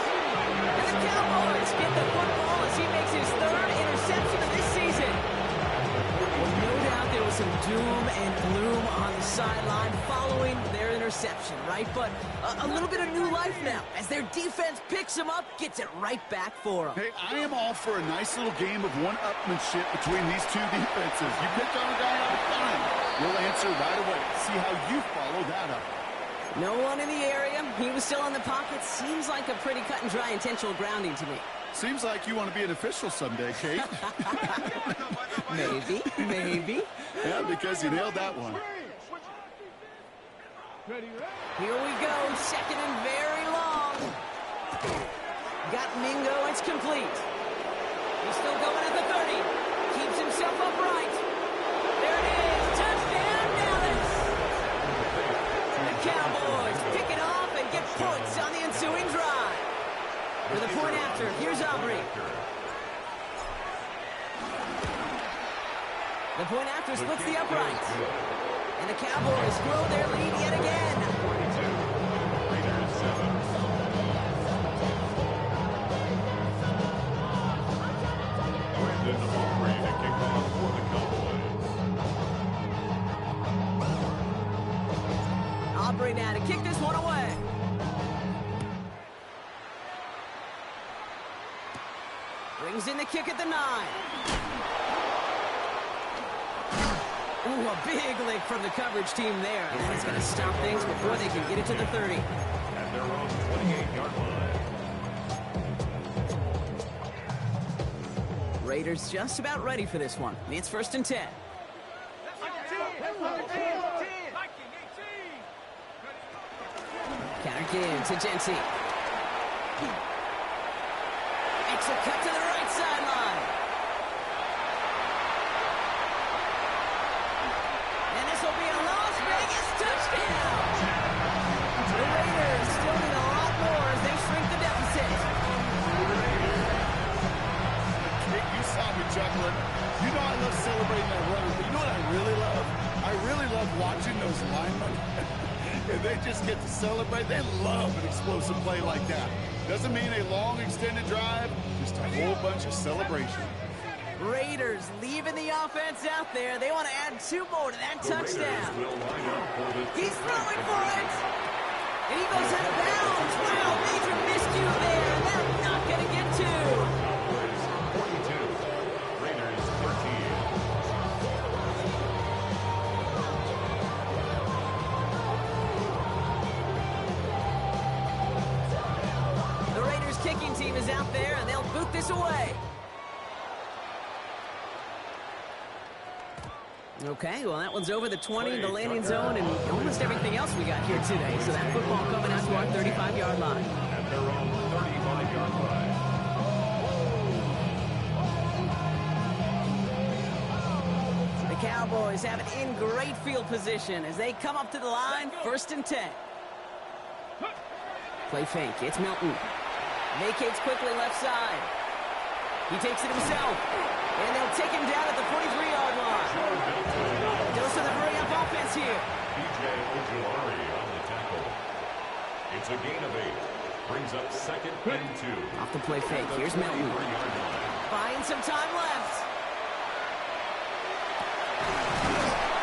And the Cowboys get the football as he makes his third interception of this season. Well, no doubt there was some doom and gloom on the sideline following their interception, right? But a little bit of new life now as their defense picks them up, gets it right back for them. Hey, I am all for a nice little game of one-upmanship between these two defenses. You picked on a guy out of time. We'll answer right away. See how you follow that up. No one in the area. He was still in the pocket. Seems like a pretty cut and dry intentional grounding to me. Seems like you want to be an official someday, Kate. Maybe. Yeah, because you nailed that one. Here we go. Second and very long. Got Mingo. It's complete. He's still going at the 30. Keeps himself upright. There it is. Touchdown, Dallas. The Cowboys pick it off and get points on the ensuing drive. For the point after, here's Aubrey. The point after splits the uprights. And the Cowboys grow their lead yet again. 22. Raiders 7. Brandon Aubrey to kick off for the Cowboys. Aubrey now to kick this one away. Brings in the kick at the 9. Ooh, a big lick from the coverage team there. And that's going to stop things before they can get it to the 30. At their own 28-yard line. Raiders just about ready for this one. It's 1st and 10. Counter give to Jency. Makes a cut to the right sideline. And this will be a Las Vegas touchdown. The Raiders still need a lot more as they shrink the deficit. Kate, you saw me chuckling. You know I love celebrating that run, but you know what I really love? I really love watching those linemen. And they just get to celebrate. They love an explosive play like that. Doesn't mean a long extended drive, just a whole bunch of celebration. Raiders leaving the offense out there. They want to add 2 more to that touchdown. He's throwing for it. And he goes out of bounds. Wow, major miscue there. They're not going to get 2. 42. Raiders 13. The Raiders kicking team is out there, and they'll boot this away. Okay, well, that one's over the 20, the landing zone, and almost everything else we got here today. So that football coming out to our 35-yard line. At their own 35-yard line. The Cowboys have it in great field position as they come up to the line, 1st and 10. Play fake, it's Milton. Vacates quickly left side. He takes it himself. And they'll take him down at the 43-yard line. Dose of the hurry-up offense here. P.J. Ojulari on the tackle. It's a gain of 8. Brings up 2nd and 2. Off the play fake. Here's Milton. Buying some time left.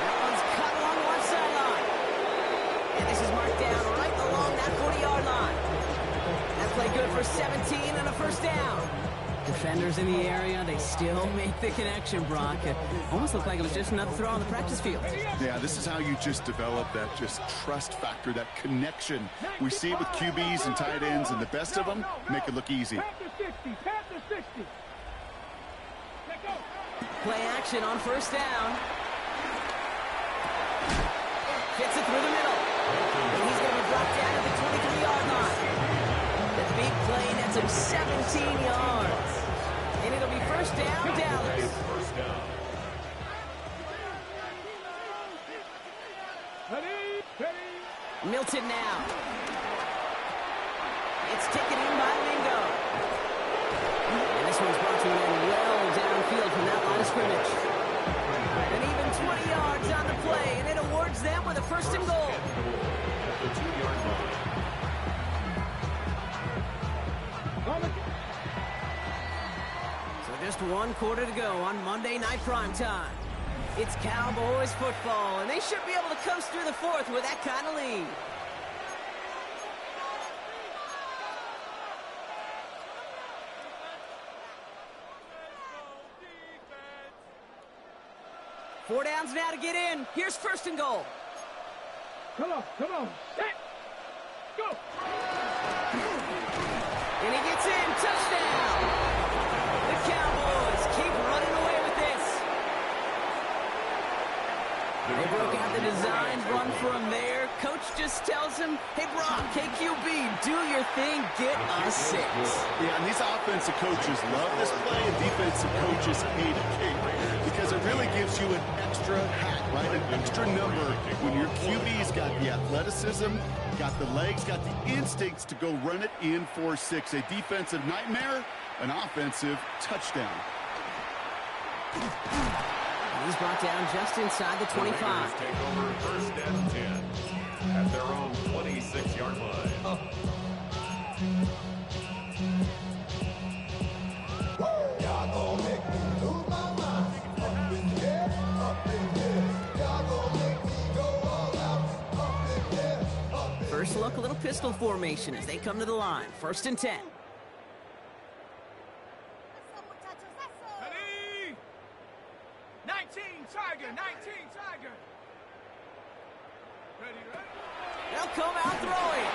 That one's cut along the left sideline. And this is marked down right along that 40-yard line. That play good for 17 and a 1st down. Defenders in the area, they still make the connection, Brock. It almost looked like it was just another throw on the practice field. Yeah, this is how you just develop that just trust factor, that connection. We see it with QBs and tight ends, and the best of them make it look easy. Play action on 1st down. Gets it through the middle. And he's going to be brought down at the 23-yard line. The big play nets him 17 yards. And it'll be 1st down, Dallas. 1st down. Milton now. It's taken in by Mingo. And this one's brought to an end well downfield from that line of scrimmage. And even 20 yards on the play, and it awards them with a 1st and goal. At the 2-yard line. On the 1 quarter to go on Monday Night Primetime. It's Cowboys football, and they should be able to coast through the fourth with that kind of lead. Four downs now to get in. Here's first and goal. Come on, set, go! And he gets in, touchdown! The Cowboys keep running away with this. They broke out the design run for him there. Coach just tells him, hey, Brock, KQB, do your thing, get a 6. Yeah, and these offensive coaches love this play, and defensive coaches hate it because it really gives you an extra hat, right? An extra number when your QB's got the athleticism, got the legs, got the instincts to go run it in for 6. A defensive nightmare, an offensive touchdown. He's brought down just inside the 25. Raiders take over first and 10 at their own 26-yard line. Y'all gon' make me lose my mind. Up in here, y'all gon' make me go all out. Up in here, First look, a little pistol formation as they come to the line. First and 10. Ready? 19 Tiger, 19 Tiger. Ready? They'll come out throwing.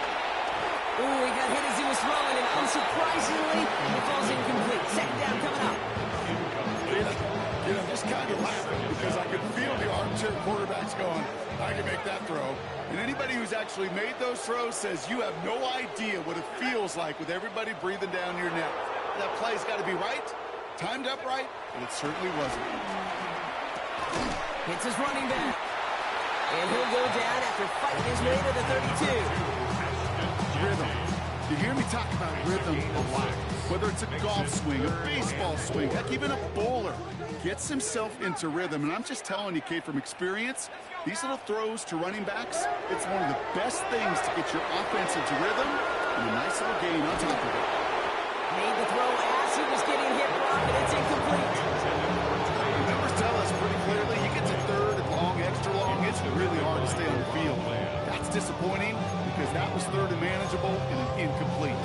Ooh, he got hit as he was throwing, and unsurprisingly, he falls incomplete. Second down coming up. I'm just kind of laughing because I can feel the armchair quarterbacks going, I can make that throw. And anybody who's actually made those throws says you have no idea what it feels like with everybody breathing down your neck. That play's got to be right, timed up right, and it certainly wasn't. Hits his running back. And he'll go down after fighting his way to the 32. Rhythm. You hear me talk about rhythm a lot. Whether it's a golf swing, a baseball swing, heck, even a bowler gets himself into rhythm. And I'm just telling you, Kate, from experience, these little throws to running backs, it's one of the best things to get your offense into rhythm and a nice little gain on top of it. Made the throw as he was getting hit, Brock, and it's incomplete. The numbers tell us pretty clearly, you get to third and long, extra long, it's really hard to stay on the field. That's disappointing because that was third and manageable and an incomplete.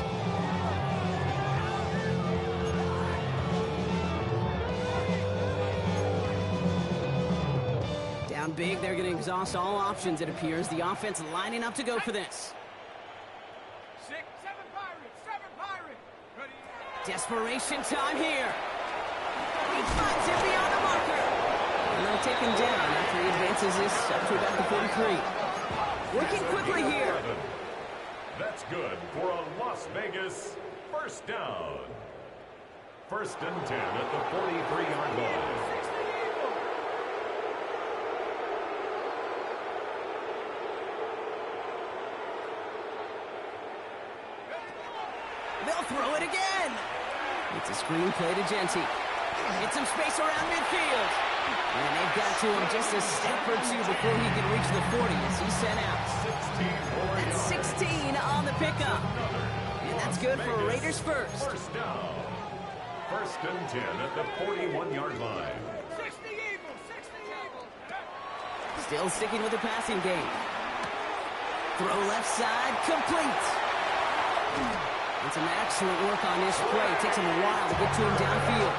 Down big, they're going to exhaust all options, it appears. The offense lining up to go for this. 6, 7 Pirates. Ready? Desperation time here. He finds it beyond the marker. And they'll take him down after he advances this up to about the 43. Working quickly here. That's good for a Las Vegas first down. First and 10 at the 43-yard line. They'll throw it again. It's a screen play to Genty. Get some space around midfield. And they've got to him just a step or two before he can reach the 40 as he's sent out. That's 16 on the pickup. And that's good for Raiders first. First down. First and 10 at the 41-yard line. 60 Eagles, 60 Eagles. Still sticking with the passing game. Throw left side, complete. And some excellent work on this play. It takes him a while to get to him downfield.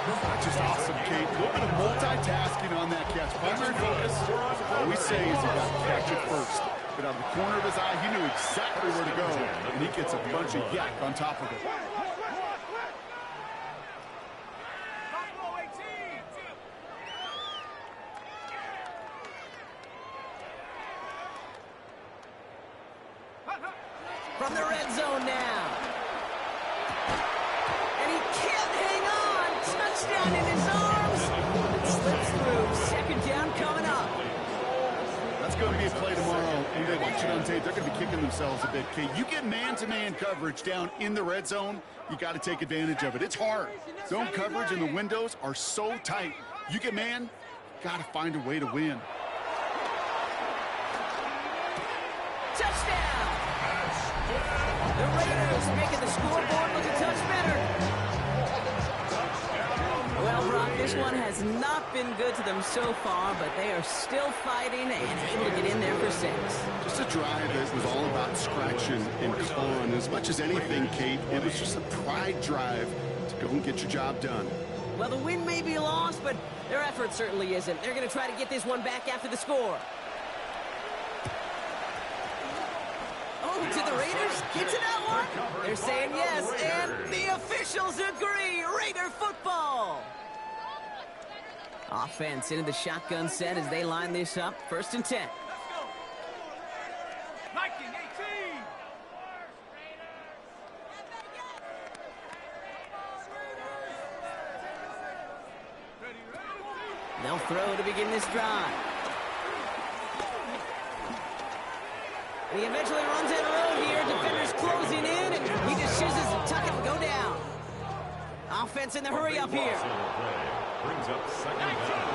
That's just awesome, Kate. A little bit of multitasking on that catch. Primary focus, all we say is he got to catch it first. But out of the corner of his eye, he knew exactly where to go, and he gets a bunch of yak on top of it. Buffalo 18. From the red zone now. And he can't hang on. Touchdown in his arms. It slips through. Second down coming up. That's going to be a play tomorrow. And they watch it on tape. They're going to be kicking themselves a bit, Kate. You get man-to-man coverage down in the red zone, you got to take advantage of it. It's hard. Zone coverage and the windows are so tight. You get man, got to find a way to win. Touchdown. The Raiders making the scoreboard look a touch better. this one has not been good to them so far, but they are still fighting and able to get in there for 6. Just a drive that was all about scratching and clawing. As much as anything, Kate, it was just a pride drive to go and get your job done. Well, the win may be lost, but their effort certainly isn't. They're going to try to get this one back after the score. Oh, did the Raiders get to that one? They're saying yes, and the officials agree. Raider football. Offense into the shotgun set as they line this up. 1st and 10. They'll throw to begin this drive. And he eventually runs out of road here. Defenders closing in, and he just chooses to tuck it and go down. Offense in the hurry up here. Brings up 2nd down.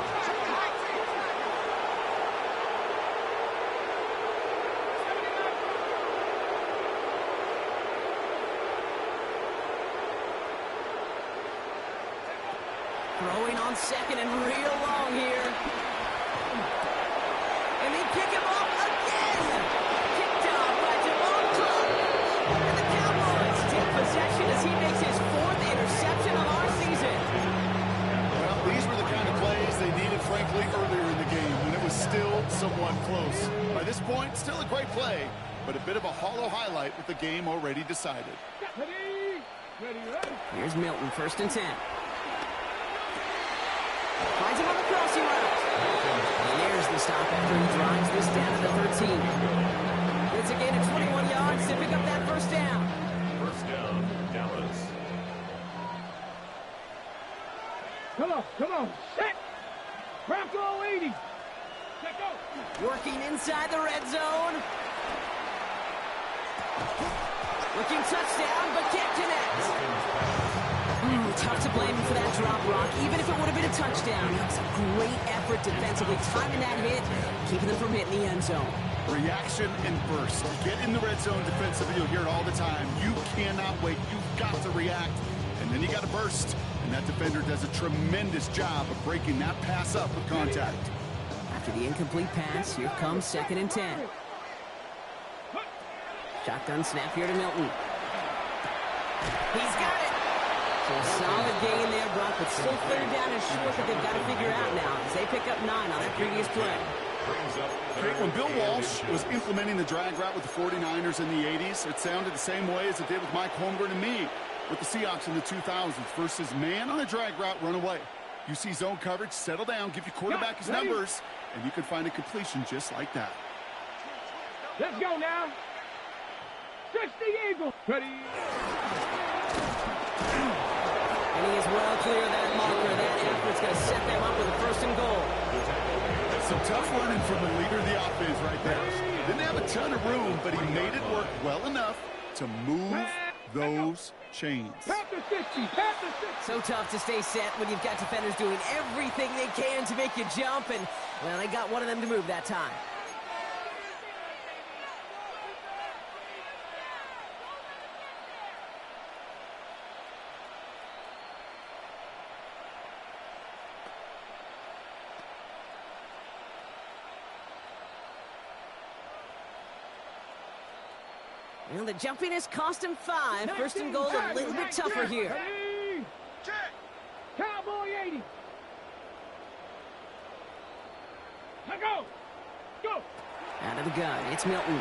Throwing on 2nd and real long here. And they pick him up again. Kicked off by Jamal Cook. And the Cowboys take possession as he makes his 4th interception of our season. Well, these were the kind of plays they needed, frankly, earlier in the game when it was still somewhat close. By this point, still a great play, but a bit of a hollow highlight with the game already decided. Here's Milton, 1st and 10. Finds him on the crossing route. And there's the stop after he drives this down to the 13. It's a gain of 21 yards to pick up that 1st down. 1st down, Dallas. Come on, set! Bronco 80! Let go! Working inside the red zone. Looking touchdown, but can't connect. Tough to blame him for that drop, Rock. Even if it would have been a touchdown, it was a great effort defensively, timing that hit, keeping them from hitting the end zone. Reaction and burst. You get in the red zone defensively, you'll hear it all the time. You cannot wait. You've got to react. And then you got to burst. And that defender does a tremendous job of breaking that pass up with contact. After the incomplete pass, here comes 2nd and 10. Shotgun snap here to Milton. He's got it. So a solid gain there, Brock, but still 3rd down and short that they've got to figure out now as they pick up 9 on that previous play. When Bill Walsh was implementing the drag route with the 49ers in the 80s, it sounded the same way as it did with Mike Holmgren and me with the Seahawks in the 2000s versus man on a drag route, run away. You see zone coverage, settle down, give your quarterback his numbers, and you can find a completion just like that. Let's go now. 60 Eagles. Ready. And he is well clear of that marker. That effort's going to set them up with a 1st and goal. Some tough running from the leader of the offense right there. Didn't have a ton of room, but he made it work well enough to move those chains. So tough to stay set when you've got defenders doing everything they can to make you jump, and, well, they got one of them to move that time. Well, the jumpiness cost him 5. 1st and goal, a little bit tougher here. Cowboy 80. Let go. Go. Out of the gun, it's Milton.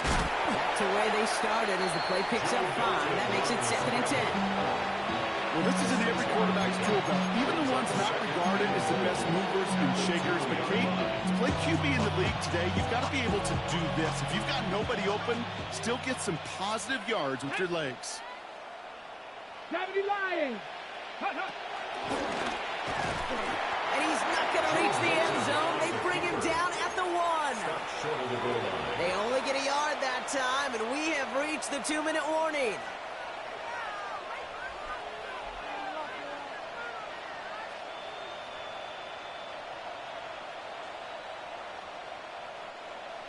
Back to where they started as the play picks up 5. That makes it 2nd and 10. Well, this is in every quarterback's tool belt, even the ones not regarded as the best movers and shakers. But Kate, to play QB in the league today, you've got to be able to do this. If you've got nobody open, still get some positive yards with your legs. 70 Lions. And he's not going to reach the end zone. They bring him down at the 1. They only get a yard that time, and we have reached the 2-minute warning.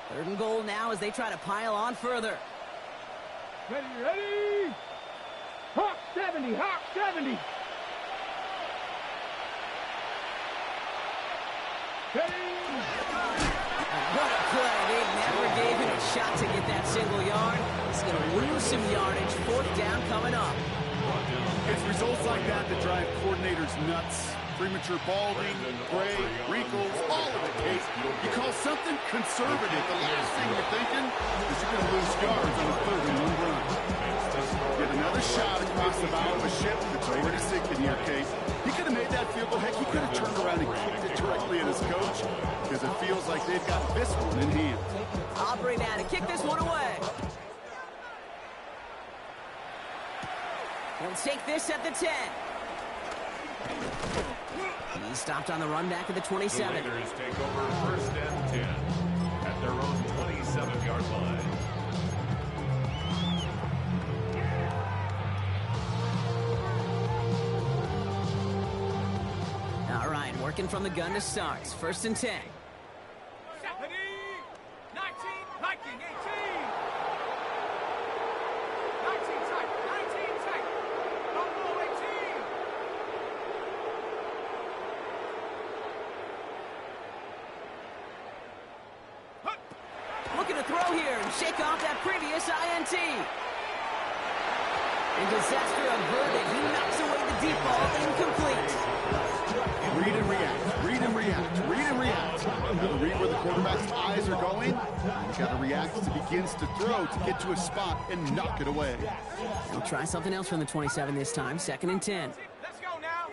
Third and goal now as they try to pile on further. Ready. Hawk 70, Hawk 70. What a play. They never gave him a shot to get that single yard. He's going to lose some yardage. Fourth down coming up. It's results like that that drive coordinators nuts. Premature balding, gray, wrinkles, all of it, Kate. You call something conservative, the last thing you're thinking is you're going to lose yards on a 3rd-and-1 run. Get another shot across the bow of a ship that's already sinking here, Kate. He could have made that field goal. Heck, he could have turned around and kicked it directly at his coach because it feels like they've got this one in hand. Aubrey now to kick this one away. He'll take this at the 10. He stopped on the run back at the 27. The Raiders take over 1st and 10 at their own 27-yard line. All right, working from the gun to start. 1st and 10. 19, Viking, 18. 19 tight, 19 tight. Don't go 18. Looking to throw here and shake off that previous INT. And disaster averted. He knocks away the deep ball, incomplete. Read and react, read and react, read and react. You got to read where the quarterback's eyes are going. You got to react as he begins to throw to get to a spot and knock it away. He'll try something else from the 27 this time. 2nd and 10. Let's go now.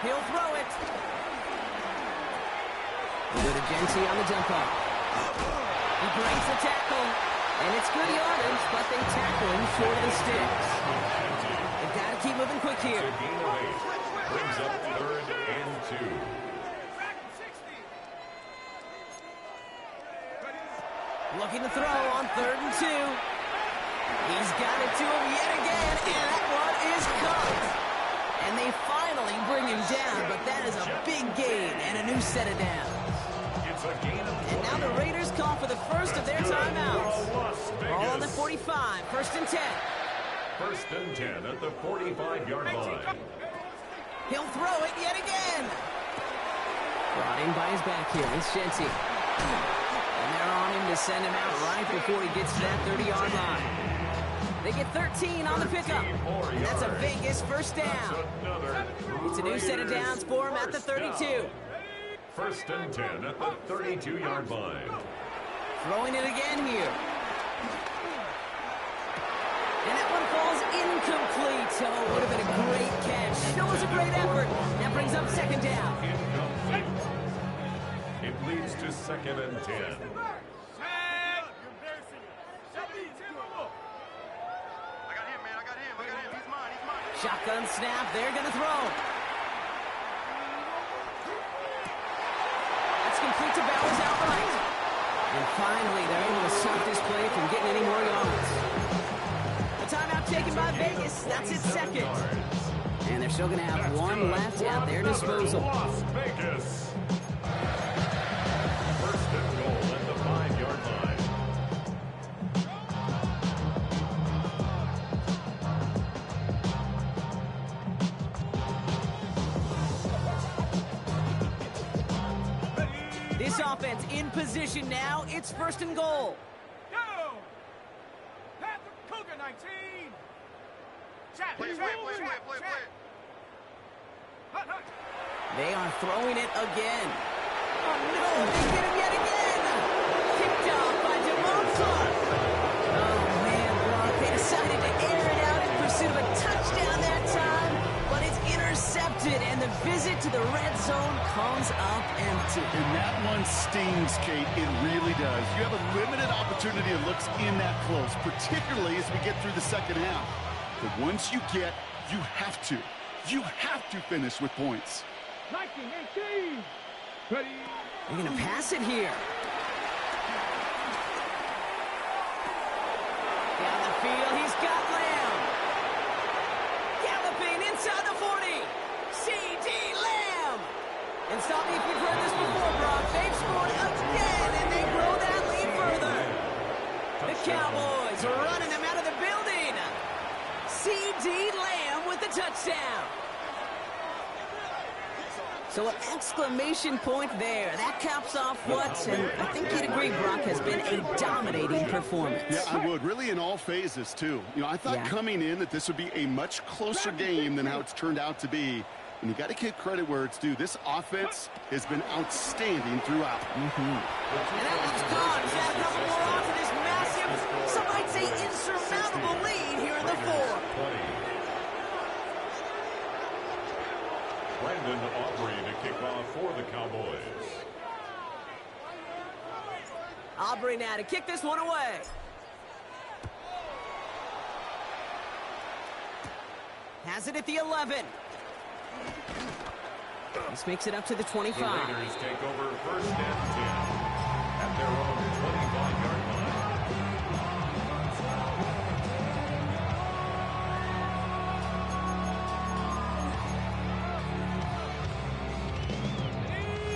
He'll throw it. We'll go to Genty on the dump off. He breaks the tackle, and it's good yardage, but they tackle him short of the sticks. They've got to keep moving quick here. A gain of 8 brings up 3rd and 2. Looking to throw on 3rd and 2. He's got it to him yet again, and that one is caught. And they finally bring him down, but that is a big gain and a new set of downs. It's a gain of 20. And now the Raiders call for the first of their timeouts. All on the 45, 1st and 10. 1st and 10 at the 45-yard line. He'll throw it yet again. Brought in by his back here. It's Genty. And they're on him to send him out right before he gets to that 30-yard line. They get 13 on the pickup. And that's a Vegas first down. It's a new set of downs for him at the 32. 1st and 10 at the 32-yard line. Throwing it again here. And that one falls incomplete. Oh, would have been a great catch. Still was a great effort. That brings up 2nd down. Incomplete. It leads to 2nd and 10. Shotgun snap. They're going to throw. That's complete to Bowers outright. And finally, they're able to stop this play from getting any more yards. A timeout taken by Vegas. That's its 2nd. And they're still going to have one left at their disposal. Las Vegas. 1st and goal at the 5-yard line. This offense in position now. It's 1st and goal. Go! Panther Cougar 19. Chat, Play. Hut. They are throwing it again. Oh, no, they get him yet again. Kicked off by Javon Clark. Oh, man, Brock, they decided to air it out in pursuit of a touchdown that time, but it's intercepted, and the visit to the red zone comes up empty. And that one stings, Kate. It really does. You have a limited opportunity of looks in that close, particularly as we get through the 2nd half. But once you have to finish with points. 19, 18. Ready. They're going to pass it here. Down the field, he's got Lamb. Galloping inside the 40. C.D. Lamb. And stop me if you've heard this before, Brock. They've scored again, and they grow that lead further. The Cowboys are running them out of the building. C.D. Lamb with the touchdown. So an exclamation point there. That caps off what, and I think you'd agree, Brock, has been a dominating performance. Yeah, I would. Really in all phases, too. You know, I thought coming in that this would be a much closer game than how it's turned out to be. And you got to give credit where it's due. This offense has been outstanding throughout. And that one's gone. Add a couple more on to this massive, some might say insurmountable lead here in the fourth. Brandon Aubrey to kick off for the Cowboys. Aubrey now to kick this one away. Has it at the 11. This makes it up to the 25. The Raiders take over first and 10 at their own 25-yard line.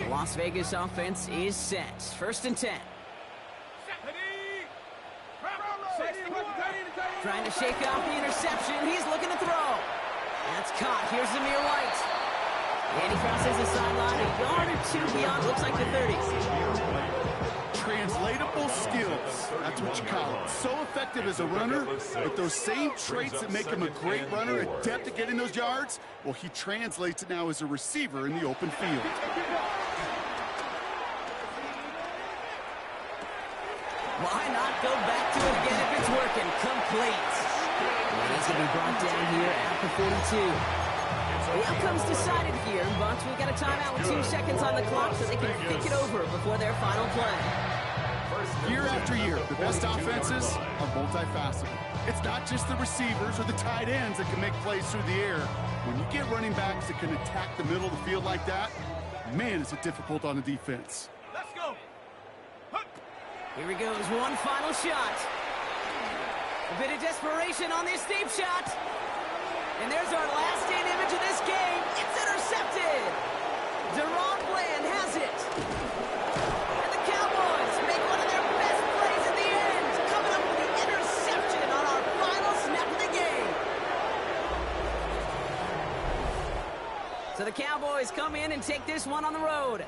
The Las Vegas offense is set. First and 10. Trying to shake off the interception. He's looking to throw. That's caught. Here's Zamir White. And he crosses the sideline a yard or two beyond, looks like the 30. Translatable skills. That's what you call it. So effective as a runner, but those same traits that make him a great runner, adept at getting those yards, well, he translates it now as a receiver in the open field. Why not go back to it again if it's working? Complete. And he's going to be brought down here at the 42. The outcome's decided here, but we got a timeout with 2 seconds on the clock so they can think it over before their final play. Year after year, the best offenses are multifaceted. It's not just the receivers or the tight ends that can make plays through the air. When you get running backs that can attack the middle of the field like that, man, is it difficult on the defense. Let's go. Here he goes, one final shot. A bit of desperation on this deep shot. And there's our last-in image of this game. It's intercepted. Deron Bland has it. And the Cowboys make one of their best plays at the end, coming up with the interception on our final snap of the game. So the Cowboys come in and take this one on the road.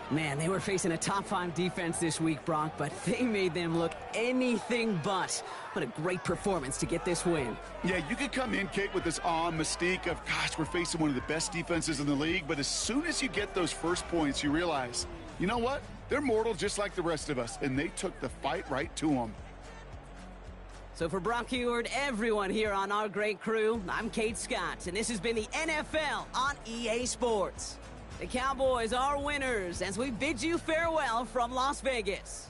Man, they were facing a top-5 defense this week, Brock, but they made them look anything but. What a great performance to get this win. Yeah, you could come in, Kate, with this awe and mystique of, gosh, we're facing one of the best defenses in the league, but as soon as you get those first points, you realize, you know what? They're mortal just like the rest of us, and they took the fight right to them. So for Brock Huard, everyone here on our great crew, I'm Kate Scott, and this has been the NFL on EA Sports. The Cowboys are winners as we bid you farewell from Las Vegas.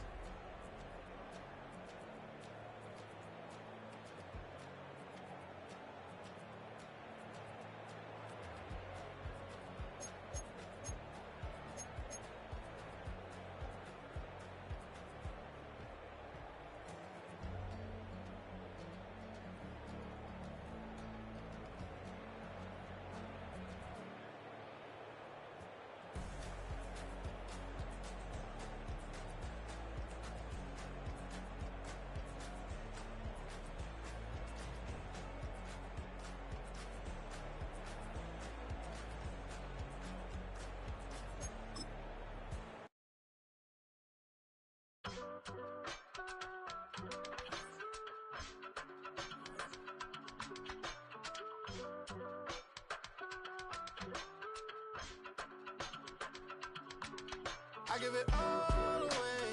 I give it all away.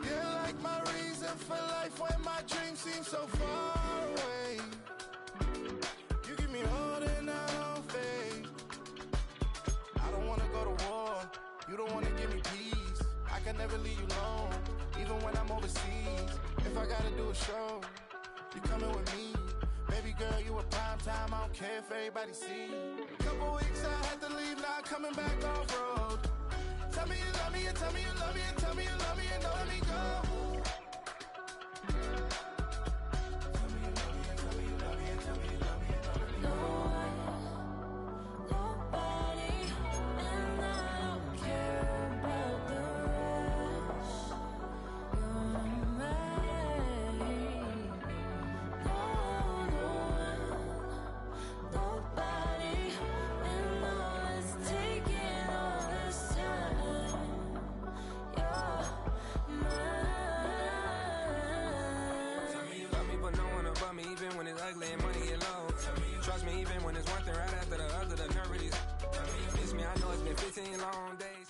You're like my reason for life when my dreams seem so far away. You give me all that I don't fade. I don't wanna go to war. You don't wanna give me peace. I can never leave you alone, even when I'm overseas. If I gotta do a show, you coming with me. Baby girl, you a prime time. I don't care if everybody see. Couple weeks I had to leave, now coming back off road. Tell me you love me and tell me you love me and tell me you love me and don't let me go. Tell me you love me and tell me you love me and tell me you love me and don't let me go. Nobody, and I don't care about the rest. You're mine. No one, nobody, and I trust me even when it's one thing right after the other, the nerve release. I mean, you miss me, I know it's been 15 long days.